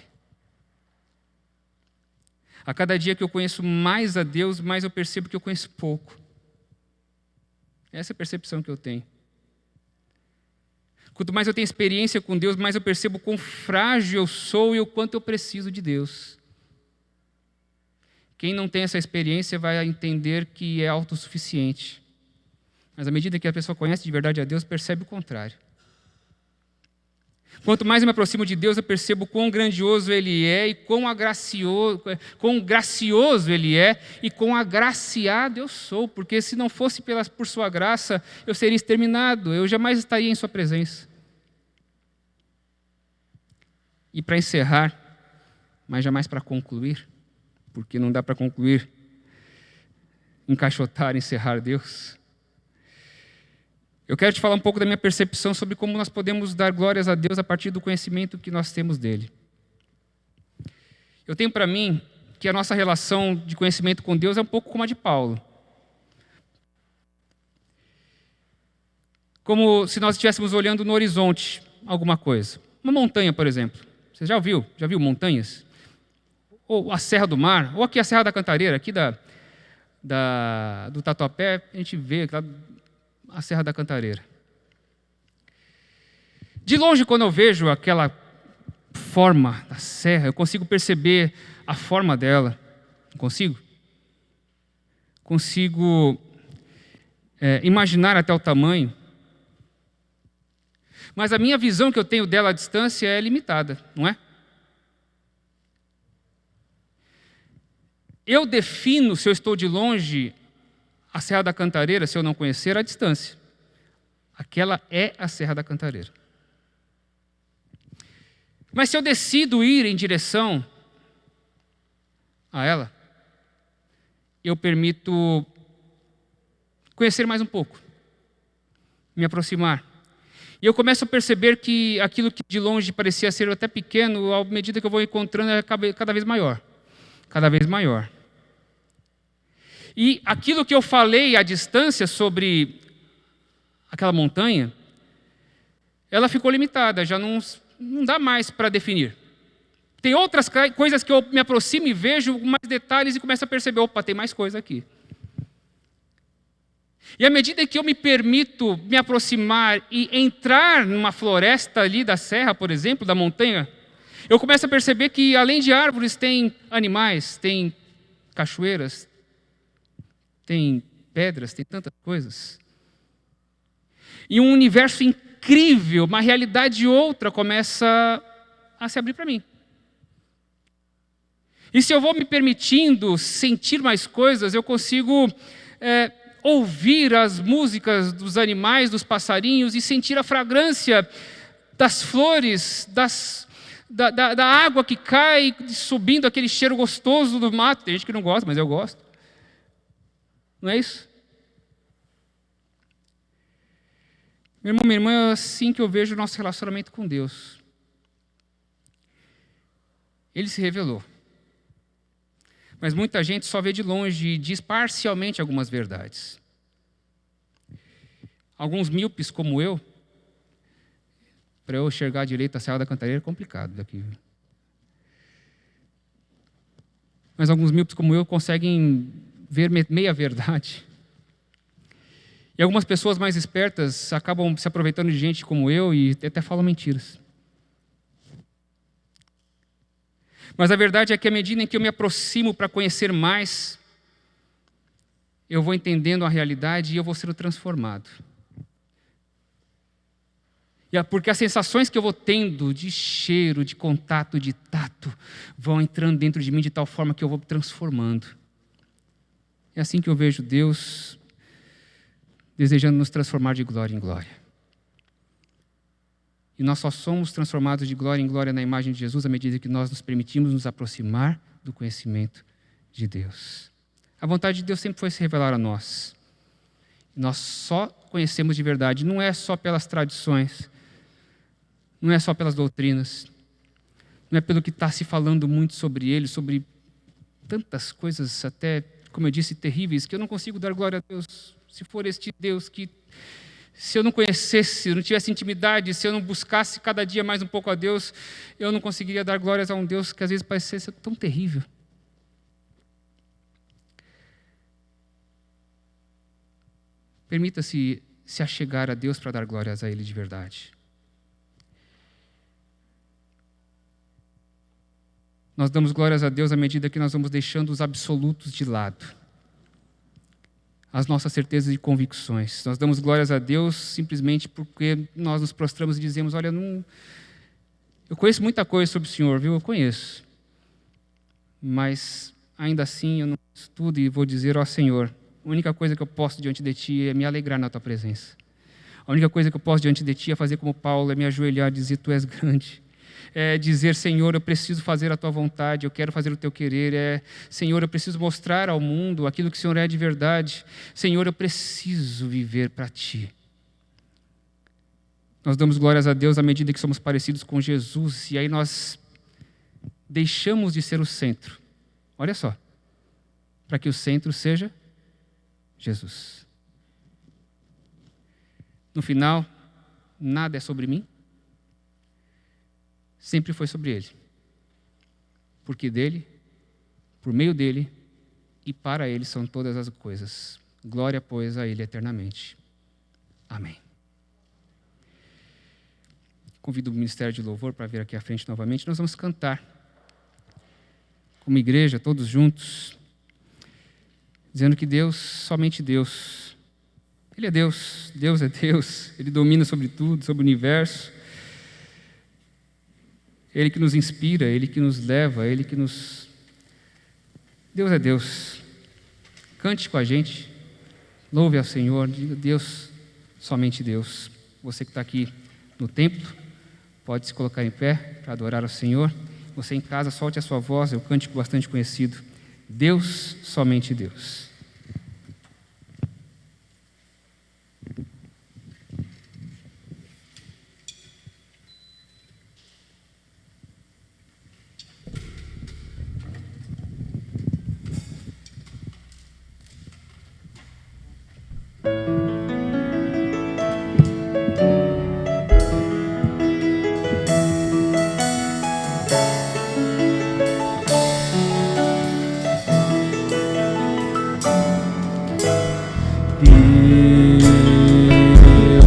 A cada dia que eu conheço mais a Deus, mais eu percebo que eu conheço pouco. Essa é a percepção que eu tenho. Quanto mais eu tenho experiência com Deus, mais eu percebo quão frágil eu sou e o quanto eu preciso de Deus. Quem não tem essa experiência vai entender que é autossuficiente. Mas à medida que a pessoa conhece de verdade a Deus, percebe o contrário. Quanto mais eu me aproximo de Deus, eu percebo quão grandioso Ele é e quão gracioso Ele é e quão agraciado eu sou, porque se não fosse por Sua graça, eu seria exterminado, eu jamais estaria em Sua presença. E para encerrar, mas jamais para concluir, porque não dá para concluir, encaixotar, encerrar Deus. Eu quero te falar um pouco da minha percepção sobre como nós podemos dar glórias a Deus a partir do conhecimento que nós temos dEle. Eu tenho para mim que a nossa relação de conhecimento com Deus é um pouco como a de Paulo. Como se nós estivéssemos olhando no horizonte alguma coisa. Uma montanha, por exemplo. Você já viu montanhas? Ou a Serra do Mar, ou aqui a Serra da Cantareira, aqui do Tatuapé, a gente vê a Serra da Cantareira. De longe, quando eu vejo aquela forma da serra, eu consigo perceber a forma dela. Não consigo? Consigo imaginar até o tamanho, mas a minha visão que eu tenho dela à distância é limitada, não é? Eu defino, se eu estou de longe, a Serra da Cantareira, se eu não conhecer, a distância. Aquela é a Serra da Cantareira. Mas se eu decido ir em direção a ela, eu permito conhecer mais um pouco, me aproximar. E eu começo a perceber que aquilo que de longe parecia ser até pequeno, à medida que eu vou encontrando, é cada vez maior. Cada vez maior. E aquilo que eu falei à distância sobre aquela montanha, ela ficou limitada, já não dá mais para definir. Tem outras coisas que eu me aproximo e vejo com mais detalhes e começo a perceber, opa, tem mais coisa aqui. E à medida que eu me permito me aproximar e entrar numa floresta ali da serra, por exemplo, da montanha, eu começo a perceber que além de árvores tem animais, tem cachoeiras, tem pedras, tem tantas coisas. E um universo incrível, uma realidade outra começa a se abrir para mim. E se eu vou me permitindo sentir mais coisas, eu consigo ouvir as músicas dos animais, dos passarinhos e sentir a fragrância das flores, da água que cai, subindo aquele cheiro gostoso do mato. Tem gente que não gosta, mas eu gosto. Não é isso? Meu irmão, minha irmã, é assim que eu vejo o nosso relacionamento com Deus. Ele se revelou. Mas muita gente só vê de longe e diz parcialmente algumas verdades. Alguns míopes como eu, para eu enxergar direito a Serra da Cantareira é complicado daqui. Mas alguns míopes como eu conseguem ver meia verdade. E algumas pessoas mais espertas acabam se aproveitando de gente como eu e até falam mentiras. Mas a verdade é que à medida em que eu me aproximo para conhecer mais, eu vou entendendo a realidade e eu vou sendo transformado. Porque as sensações que eu vou tendo de cheiro, de contato, de tato, vão entrando dentro de mim de tal forma que eu vou me transformando. É assim que eu vejo Deus desejando nos transformar de glória em glória. E nós só somos transformados de glória em glória na imagem de Jesus à medida que nós nos permitimos nos aproximar do conhecimento de Deus. A vontade de Deus sempre foi se revelar a nós. Nós só conhecemos de verdade, não é só pelas tradições, não é só pelas doutrinas, não é pelo que está se falando muito sobre Ele, sobre tantas coisas até, como eu disse, terríveis, que eu não consigo dar glória a Deus. Se for este Deus que, se eu não conhecesse, se eu não tivesse intimidade, se eu não buscasse cada dia mais um pouco a Deus, eu não conseguiria dar glórias a um Deus que às vezes parece ser tão terrível. Permita-se se achegar a Deus para dar glórias a Ele de verdade. Nós damos glórias a Deus à medida que nós vamos deixando os absolutos de lado. As nossas certezas e convicções. Nós damos glórias a Deus simplesmente porque nós nos prostramos e dizemos, olha, eu conheço muita coisa sobre o Senhor, viu? Eu conheço. Mas, ainda assim, eu não estudo e vou dizer, ó Senhor, a única coisa que eu posso diante de Ti é me alegrar na Tua presença. A única coisa que eu posso diante de Ti é fazer como Paulo, é me ajoelhar e dizer, Tu és grande. É dizer, Senhor, eu preciso fazer a Tua vontade, eu quero fazer o Teu querer. Senhor, eu preciso mostrar ao mundo aquilo que o Senhor é de verdade. Senhor, eu preciso viver para Ti. Nós damos glórias a Deus à medida que somos parecidos com Jesus, e aí nós deixamos de ser o centro. Olha só, para que o centro seja Jesus. No final, nada é sobre mim, sempre foi sobre Ele. Porque dEle, por meio dEle e para Ele são todas as coisas. Glória, pois, a Ele eternamente. Amém. Convido o Ministério de Louvor para vir aqui à frente novamente. Nós vamos cantar como igreja, todos juntos, dizendo que Deus, somente Deus, Ele é Deus, Deus é Deus, Ele domina sobre tudo, sobre o universo. Ele que nos inspira, Ele que nos leva, Ele que nos... Deus é Deus. Cante com a gente, louve ao Senhor, diga Deus, somente Deus. Você que está aqui no templo, pode se colocar em pé para adorar ao Senhor. Você em casa, solte a sua voz, é um cântico bastante conhecido. Deus, somente Deus.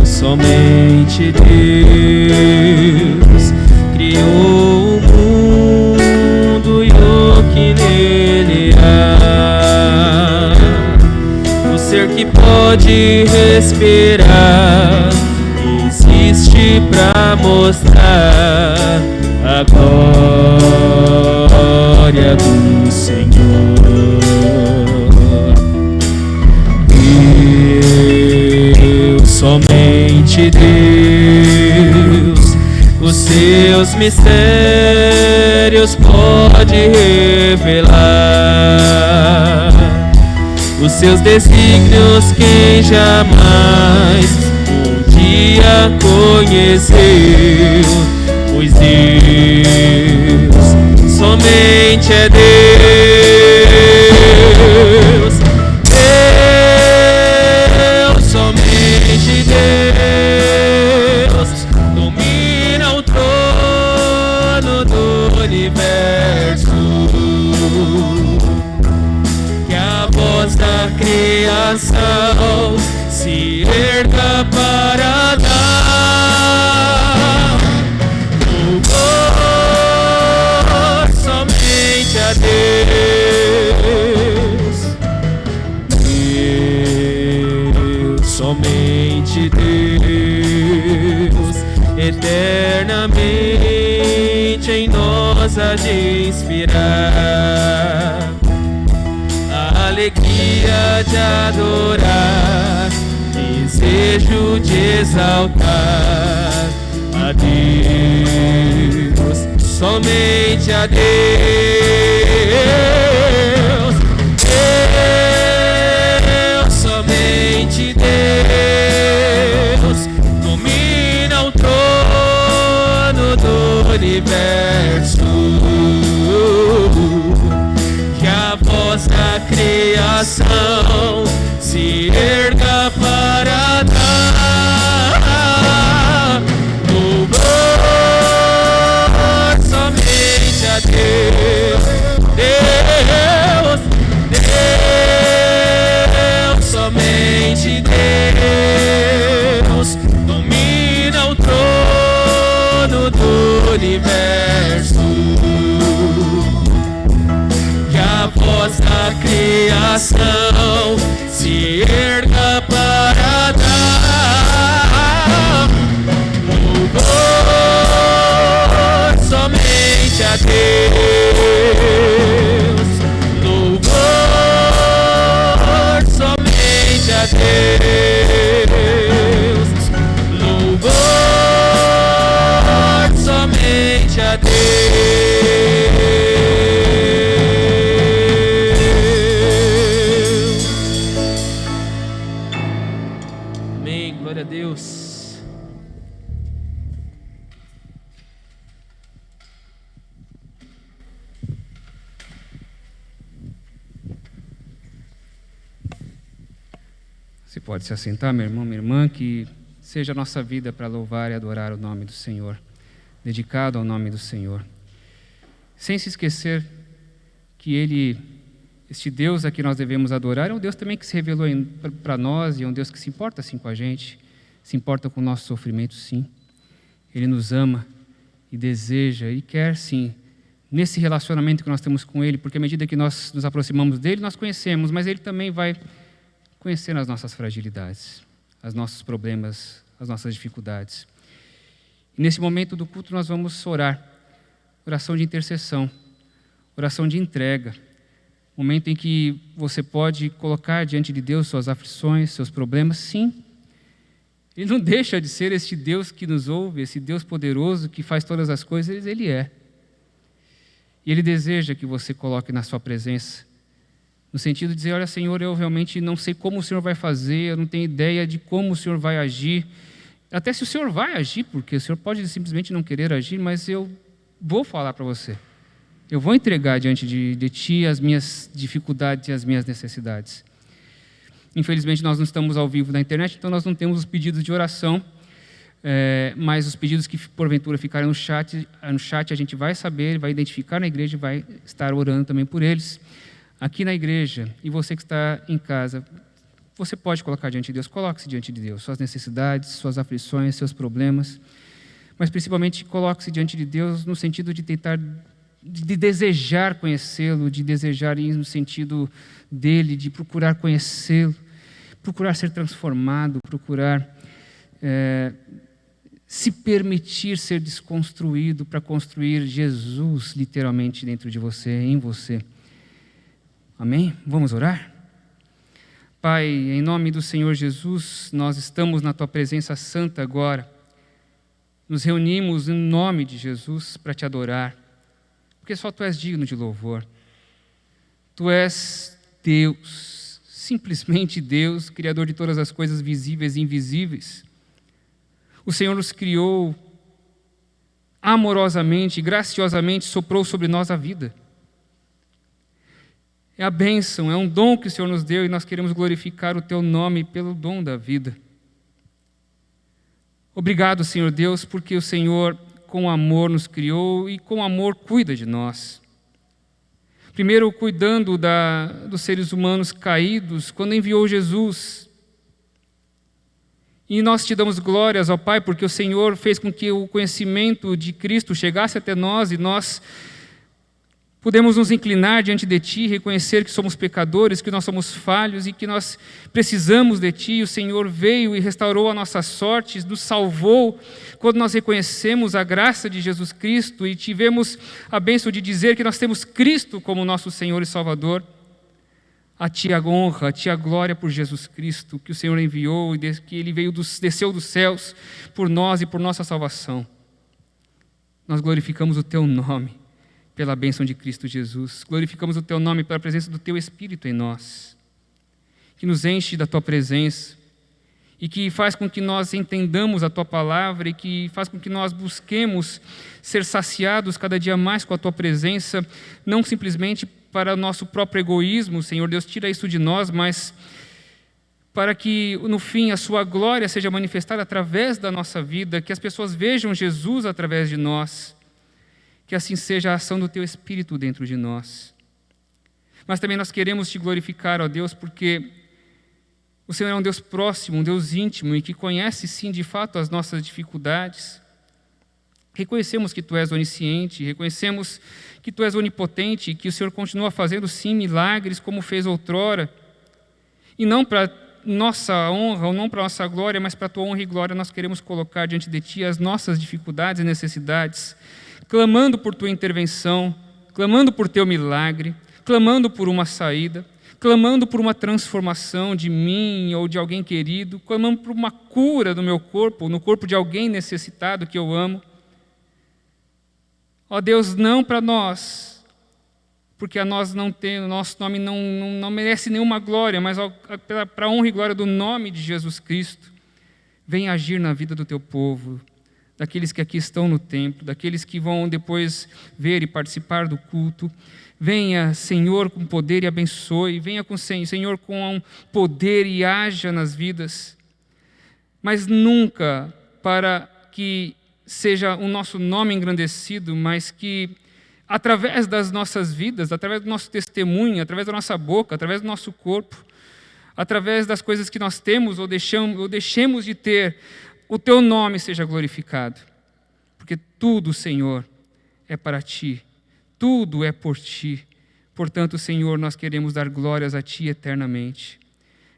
Somente Deus criou o mundo e o que nele há. O ser que pode respirar existe para mostrar a glória do Senhor. Somente Deus, os seus mistérios pode revelar. Os seus desígnios quem jamais um dia conheceu. Pois Deus somente é Deus. Deus domina o trono do universo. Que a voz da criação se erga para dar louvor somente a Deus. Deus, somente Deus, eternamente em nós há de inspirar a alegria de adorar, desejo de exaltar a Deus, somente a Deus. Deus, somente Deus, domina o trono do universo. Que a voz da criação se erga para dar louvor somente a Deus. Deus, Deus, somente Deus domina o trono do universo. Que a voz da criação se erga para dar louvor somente a Deus. Louvor somente a Deus. Louvor somente a Deus. Amém, glória a Deus. Você pode se assentar, meu irmão, minha irmã, que seja a nossa vida para louvar e adorar o nome do Senhor, dedicado ao nome do Senhor. Sem se esquecer que Ele, este Deus a que nós devemos adorar, é um Deus também que se revelou para nós e é um Deus que se importa sim com a gente, se importa com o nosso sofrimento sim. Ele nos ama e deseja e quer sim, nesse relacionamento que nós temos com Ele, porque à medida que nós nos aproximamos dEle, nós conhecemos, mas Ele também vai conhecer as nossas fragilidades. os nossos problemas, as nossas dificuldades. E nesse momento do culto nós vamos orar, oração de intercessão, oração de entrega, momento em que você pode colocar diante de Deus suas aflições, seus problemas. Sim, Ele não deixa de ser este Deus que nos ouve, esse Deus poderoso que faz todas as coisas, Ele é. E Ele deseja que você coloque na sua presença, no sentido de dizer, olha, Senhor, eu realmente não sei como o Senhor vai fazer, eu não tenho ideia de como o Senhor vai agir, até se o Senhor vai agir, porque o Senhor pode simplesmente não querer agir, mas eu vou falar para você. Eu vou entregar diante de Ti as minhas dificuldades e as minhas necessidades. Infelizmente, nós não estamos ao vivo na internet, então nós não temos os pedidos de oração, mas os pedidos que porventura ficarem no chat a gente vai saber, vai identificar na igreja e vai estar orando também por eles. Aqui na igreja, e você que está em casa, você pode colocar diante de Deus, coloque-se diante de Deus, suas necessidades, suas aflições, seus problemas, mas principalmente coloque-se diante de Deus no sentido de tentar, de desejar conhecê-lo, de desejar ir no sentido dele, de procurar conhecê-lo, procurar ser transformado, procurar se permitir ser desconstruído para construir Jesus literalmente dentro de você, em você. Amém? Vamos orar? Pai, em nome do Senhor Jesus, nós estamos na Tua presença santa agora. Nos reunimos em nome de Jesus para Te adorar, porque só Tu és digno de louvor. Tu és Deus, simplesmente Deus, Criador de todas as coisas visíveis e invisíveis. O Senhor nos criou amorosamente, graciosamente, soprou sobre nós a vida. É a bênção, é um dom que o Senhor nos deu e nós queremos glorificar o Teu nome pelo dom da vida. Obrigado, Senhor Deus, porque o Senhor com amor nos criou e com amor cuida de nós. Primeiro, cuidando dos seres humanos caídos, quando enviou Jesus. E nós Te damos glórias, ó Pai, porque o Senhor fez com que o conhecimento de Cristo chegasse até nós e nós podemos nos inclinar diante de Ti, reconhecer que somos pecadores, que nós somos falhos e que nós precisamos de Ti. O Senhor veio e restaurou a nossa sorte, nos salvou quando nós reconhecemos a graça de Jesus Cristo e tivemos a bênção de dizer que nós temos Cristo como nosso Senhor e Salvador. A Ti a honra, a Ti a glória por Jesus Cristo, que o Senhor enviou e que Ele desceu dos céus por nós e por nossa salvação. Nós glorificamos o Teu nome pela bênção de Cristo Jesus. Glorificamos o Teu nome pela presença do Teu Espírito em nós, que nos enche da Tua presença e que faz com que nós entendamos a Tua palavra e que faz com que nós busquemos ser saciados cada dia mais com a Tua presença, não simplesmente para o nosso próprio egoísmo, Senhor Deus, tira isso de nós, mas para que, no fim, a Sua glória seja manifestada através da nossa vida, que as pessoas vejam Jesus através de nós. Que assim seja a ação do Teu Espírito dentro de nós. Mas também nós queremos Te glorificar, ó Deus, porque o Senhor é um Deus próximo, um Deus íntimo e que conhece, sim, de fato, as nossas dificuldades. Reconhecemos que Tu és onisciente, reconhecemos que Tu és onipotente e que o Senhor continua fazendo, sim, milagres como fez outrora. E não para nossa honra ou não para nossa glória, mas para a Tua honra e glória nós queremos colocar diante de Ti as nossas dificuldades e necessidades, clamando por Tua intervenção, clamando por Teu milagre, clamando por uma saída, clamando por uma transformação de mim ou de alguém querido, clamando por uma cura do meu corpo, ou no corpo de alguém necessitado que eu amo. Ó Deus, não para nós, porque a nós não tem, o nosso nome não merece nenhuma glória, mas para a honra e glória do nome de Jesus Cristo, vem agir na vida do Teu povo, daqueles que aqui estão no templo, daqueles que vão depois ver e participar do culto. Venha, Senhor, com poder e abençoe. Venha, Senhor, com poder e haja nas vidas. Mas nunca para que seja o nosso nome engrandecido, mas que através das nossas vidas, através do nosso testemunho, através da nossa boca, através do nosso corpo, através das coisas que nós temos ou deixemos de ter, o Teu nome seja glorificado, porque tudo, Senhor, é para Ti, tudo é por Ti. Portanto, Senhor, nós queremos dar glórias a Ti eternamente.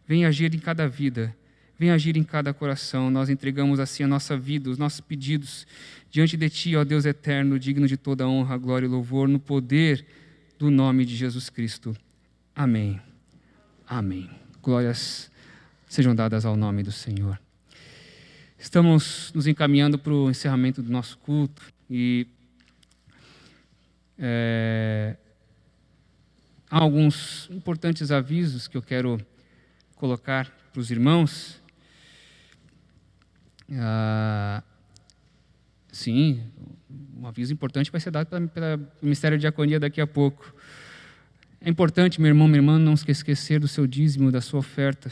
Vem agir em cada vida, Vem agir em cada coração. Nós entregamos assim a nossa vida, os nossos pedidos diante de Ti, ó Deus eterno, digno de toda honra, glória e louvor, no poder do nome de Jesus Cristo. Amém. Amém. Glórias sejam dadas ao nome do Senhor. Estamos nos encaminhando para o encerramento do nosso culto e há alguns importantes avisos que eu quero colocar para os irmãos. Sim, um aviso importante vai ser dado pelo Ministério de Diaconia daqui a pouco. É importante, meu irmão, minha irmã, não se esquecer do seu dízimo, da sua oferta.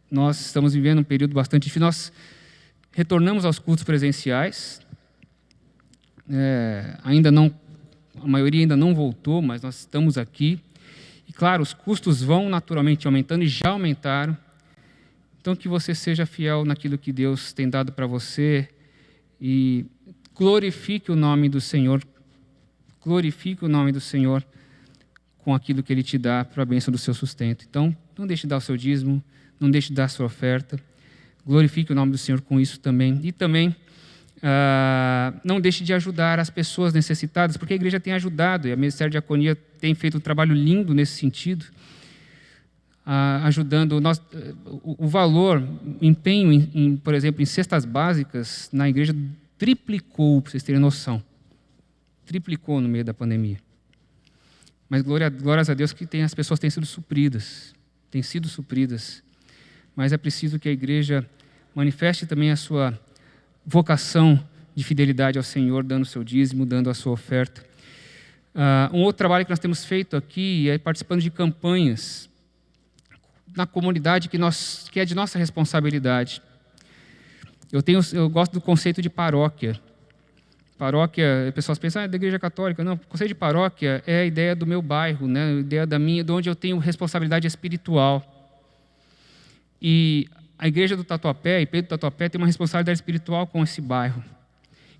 Nós estamos vivendo um período bastante difícil. Nós retornamos aos cultos presenciais. A maioria ainda não voltou, mas nós estamos aqui. E, claro, os custos vão naturalmente aumentando e já aumentaram. Então, que você seja fiel naquilo que Deus tem dado para você e glorifique o nome do Senhor. Glorifique o nome do Senhor com aquilo que Ele te dá para a bênção do seu sustento. Então, não deixe de dar o seu dízimo, não deixe de dar a sua oferta. Glorifique o nome do Senhor com isso também. E também, não deixe de ajudar as pessoas necessitadas, porque a igreja tem ajudado, e a Ministério de Diaconia tem feito um trabalho lindo nesse sentido, ajudando. O valor, o empenho, por exemplo, em cestas básicas, na igreja triplicou, para vocês terem noção. Triplicou no meio da pandemia. Mas glórias a Deus que as pessoas têm sido supridas. Mas é preciso que a igreja manifeste também a sua vocação de fidelidade ao Senhor, dando o seu dízimo, dando a sua oferta. Um outro trabalho que nós temos feito aqui é participando de campanhas na comunidade que é de nossa responsabilidade. Eu gosto do conceito de paróquia. Paróquia, as pessoas pensam, da igreja católica. Não, o conceito de paróquia é a ideia do meu bairro, né? A ideia de onde eu tenho responsabilidade espiritual. E a igreja do Tatuapé, e Pedro do Tatuapé, tem uma responsabilidade espiritual com esse bairro.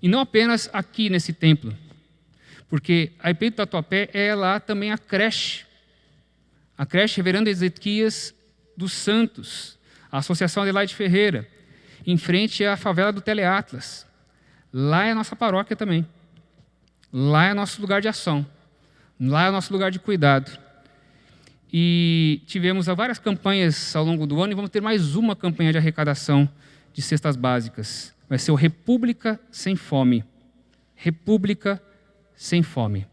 E não apenas aqui nesse templo, porque a IP do Tatuapé é lá também a creche Reverendo Ezequias dos Santos, a Associação Adelaide Ferreira, em frente à favela do Teleatlas. Lá é a nossa paróquia também. Lá é nosso lugar de ação. Lá é nosso lugar de cuidado. E tivemos várias campanhas ao longo do ano e vamos ter mais uma campanha de arrecadação de cestas básicas. Vai ser o República Sem Fome. República Sem Fome.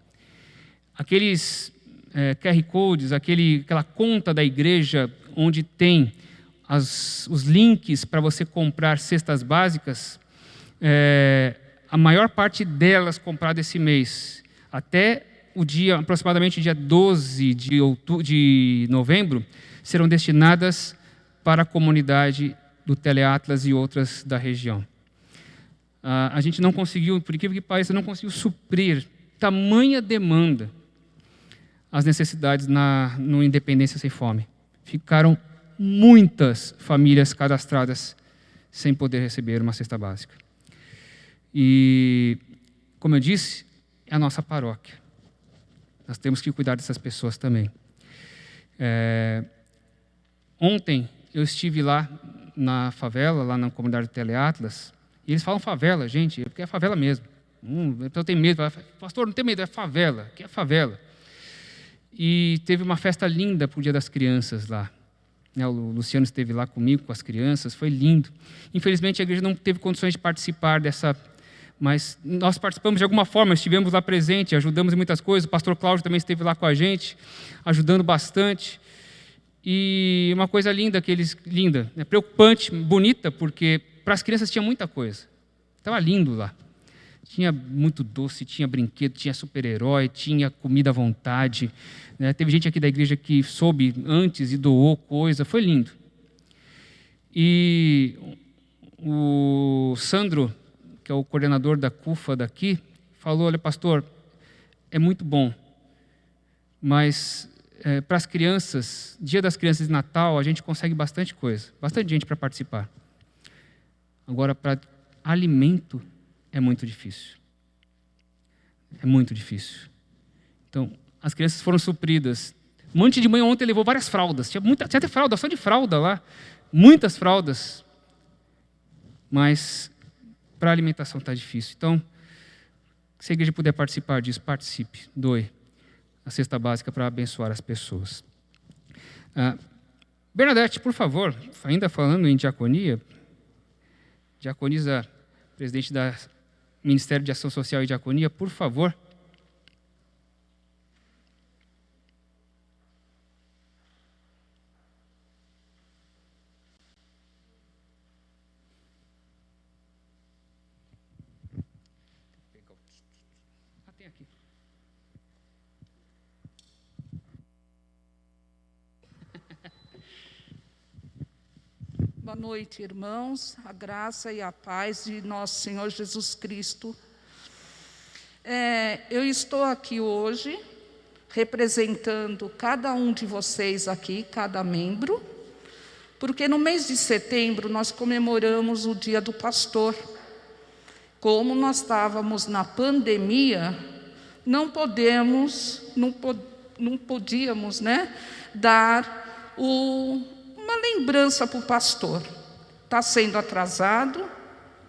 Aqueles QR Codes, aquela conta da igreja onde tem os links para você comprar cestas básicas, a maior parte delas compradas esse mês, até aproximadamente dia 12 de novembro, serão destinadas para a comunidade do Teleatlas e outras da região. A gente não conseguiu, por incrível que pareça, não conseguiu suprir tamanha demanda as necessidades no Independência Sem Fome. Ficaram muitas famílias cadastradas sem poder receber uma cesta básica. E, como eu disse, é a nossa paróquia. Nós temos que cuidar dessas pessoas também. Ontem eu estive lá na favela, lá na comunidade do Teleatlas, e eles falam favela, gente, porque é favela mesmo. A pessoa tem medo, pastor, não tem medo, é favela, que é favela. E teve uma festa linda para o Dia das Crianças lá. O Luciano esteve lá comigo, com as crianças, foi lindo. Infelizmente, a igreja não teve condições de participar dessa, mas nós participamos de alguma forma, estivemos lá presente, ajudamos em muitas coisas. O pastor Cláudio também esteve lá com a gente, ajudando bastante. E uma coisa linda, preocupante, bonita, porque para as crianças tinha muita coisa. Estava lindo lá. Tinha muito doce, tinha brinquedo, tinha super-herói, tinha comida à vontade. Né? Teve gente aqui da igreja que soube antes e doou coisa. Foi lindo. E o Sandro, que é o coordenador da CUFA daqui, falou, olha, pastor, é muito bom, mas para as crianças, Dia das Crianças de Natal, a gente consegue bastante coisa, bastante gente para participar. Agora, para alimento, é muito difícil. É muito difícil. Então, as crianças foram supridas. Um monte de mãe ontem levou várias fraldas. Tinha até fralda, só de fralda lá. Muitas fraldas. Mas para a alimentação está difícil. Então, se a igreja puder participar disso, participe. Doe a cesta básica para abençoar as pessoas. Bernadette, por favor, ainda falando em diaconia, diaconisa, presidente do Ministério de Ação Social e Diaconia, por favor. Tem aqui. Boa noite, irmãos. A graça e a paz de nosso Senhor Jesus Cristo. Eu estou aqui hoje representando cada um de vocês aqui, cada membro, porque no mês de setembro nós comemoramos o Dia do Pastor. Como nós estávamos na pandemia, não podíamos, né, dar uma lembrança para o pastor. Está sendo atrasado,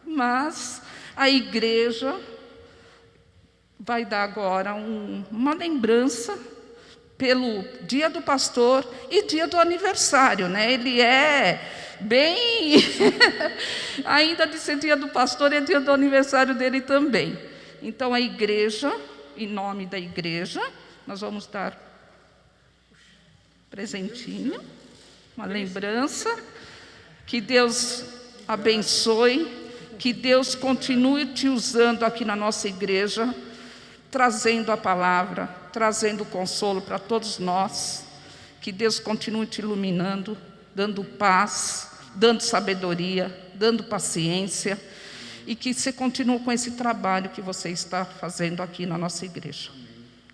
mas a igreja vai dar agora uma lembrança pelo Dia do Pastor e Dia do Aniversário, né? Ele é bem... ainda de ser Dia do Pastor, é Dia do Aniversário dele também. Então, a igreja, em nome da igreja, nós vamos dar presentinho, uma lembrança. Que Deus abençoe, que Deus continue te usando aqui na nossa igreja, trazendo a palavra, trazendo consolo para todos nós. Que Deus continue te iluminando, dando paz, dando sabedoria, dando paciência, e que você continue com esse trabalho que você está fazendo aqui na nossa igreja.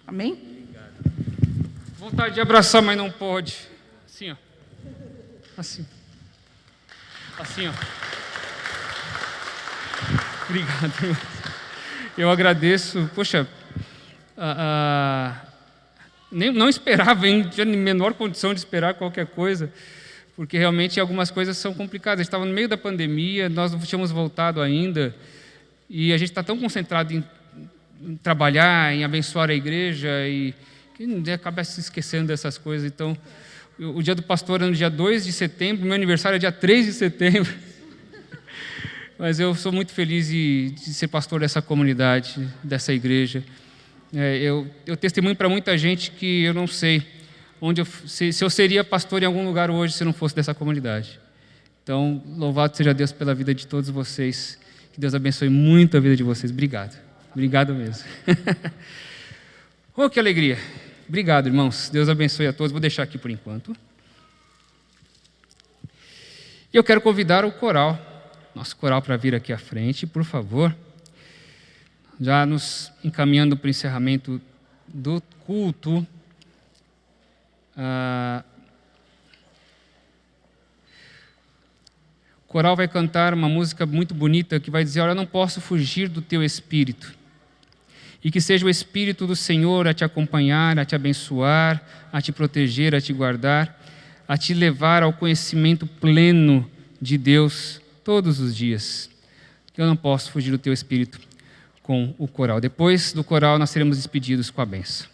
Amém? Obrigado. Vontade de abraçar, mas não pode. Assim, ó. Assim. Assim, ó. Obrigado. Eu agradeço. Poxa, não esperava, em menor condição de esperar qualquer coisa, porque realmente algumas coisas são complicadas. A gente estava no meio da pandemia, nós não tínhamos voltado ainda, e a gente está tão concentrado em trabalhar, em abençoar a igreja, e que acaba se esquecendo dessas coisas. Então, o Dia do Pastor é no dia 2 de setembro, meu aniversário é dia 3 de setembro. Mas eu sou muito feliz de ser pastor dessa comunidade, dessa igreja. Eu testemunho para muita gente que eu não sei se eu seria pastor em algum lugar hoje se não fosse dessa comunidade. Então, louvado seja Deus pela vida de todos vocês. Que Deus abençoe muito a vida de vocês. Obrigado. Obrigado mesmo. Oh, que alegria. Obrigado, irmãos. Deus abençoe a todos. Vou deixar aqui por enquanto. E eu quero convidar o coral, nosso coral, para vir aqui à frente, por favor. Já nos encaminhando para o encerramento do culto. O coral vai cantar uma música muito bonita que vai dizer: olha, eu não posso fugir do teu Espírito. E que seja o Espírito do Senhor a te acompanhar, a te abençoar, a te proteger, a te guardar, a te levar ao conhecimento pleno de Deus todos os dias. Eu não posso fugir do teu Espírito, com o coral. Depois do coral, nós seremos despedidos com a bênção.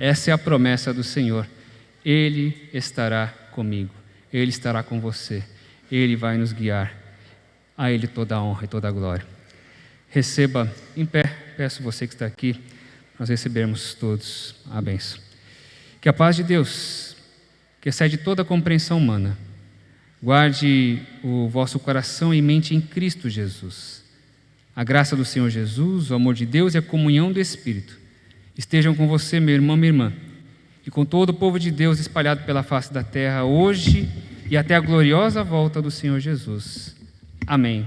Essa é a promessa do Senhor. Ele estará comigo, Ele estará com você, Ele vai nos guiar. A Ele toda a honra e toda a glória. Receba em pé, peço você que está aqui, nós recebermos todos a bênção. Que a paz de Deus, que excede toda a compreensão humana, guarde o vosso coração e mente em Cristo Jesus. A graça do Senhor Jesus, o amor de Deus e a comunhão do Espírito estejam com você, meu irmão, minha irmã, e com todo o povo de Deus espalhado pela face da terra, hoje e até a gloriosa volta do Senhor Jesus. Amém.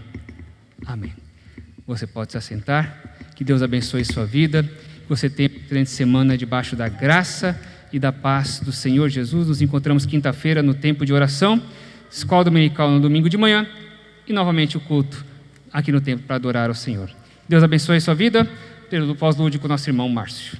Amém. Você pode se assentar. Que Deus abençoe sua vida. Que você tenha uma excelente semana debaixo da graça e da paz do Senhor Jesus. Nos encontramos quinta-feira no tempo de oração, escola dominical no domingo de manhã e novamente o culto aqui no templo para adorar ao Senhor. Deus abençoe sua vida. Pelo pós-lúdico, nosso irmão Márcio.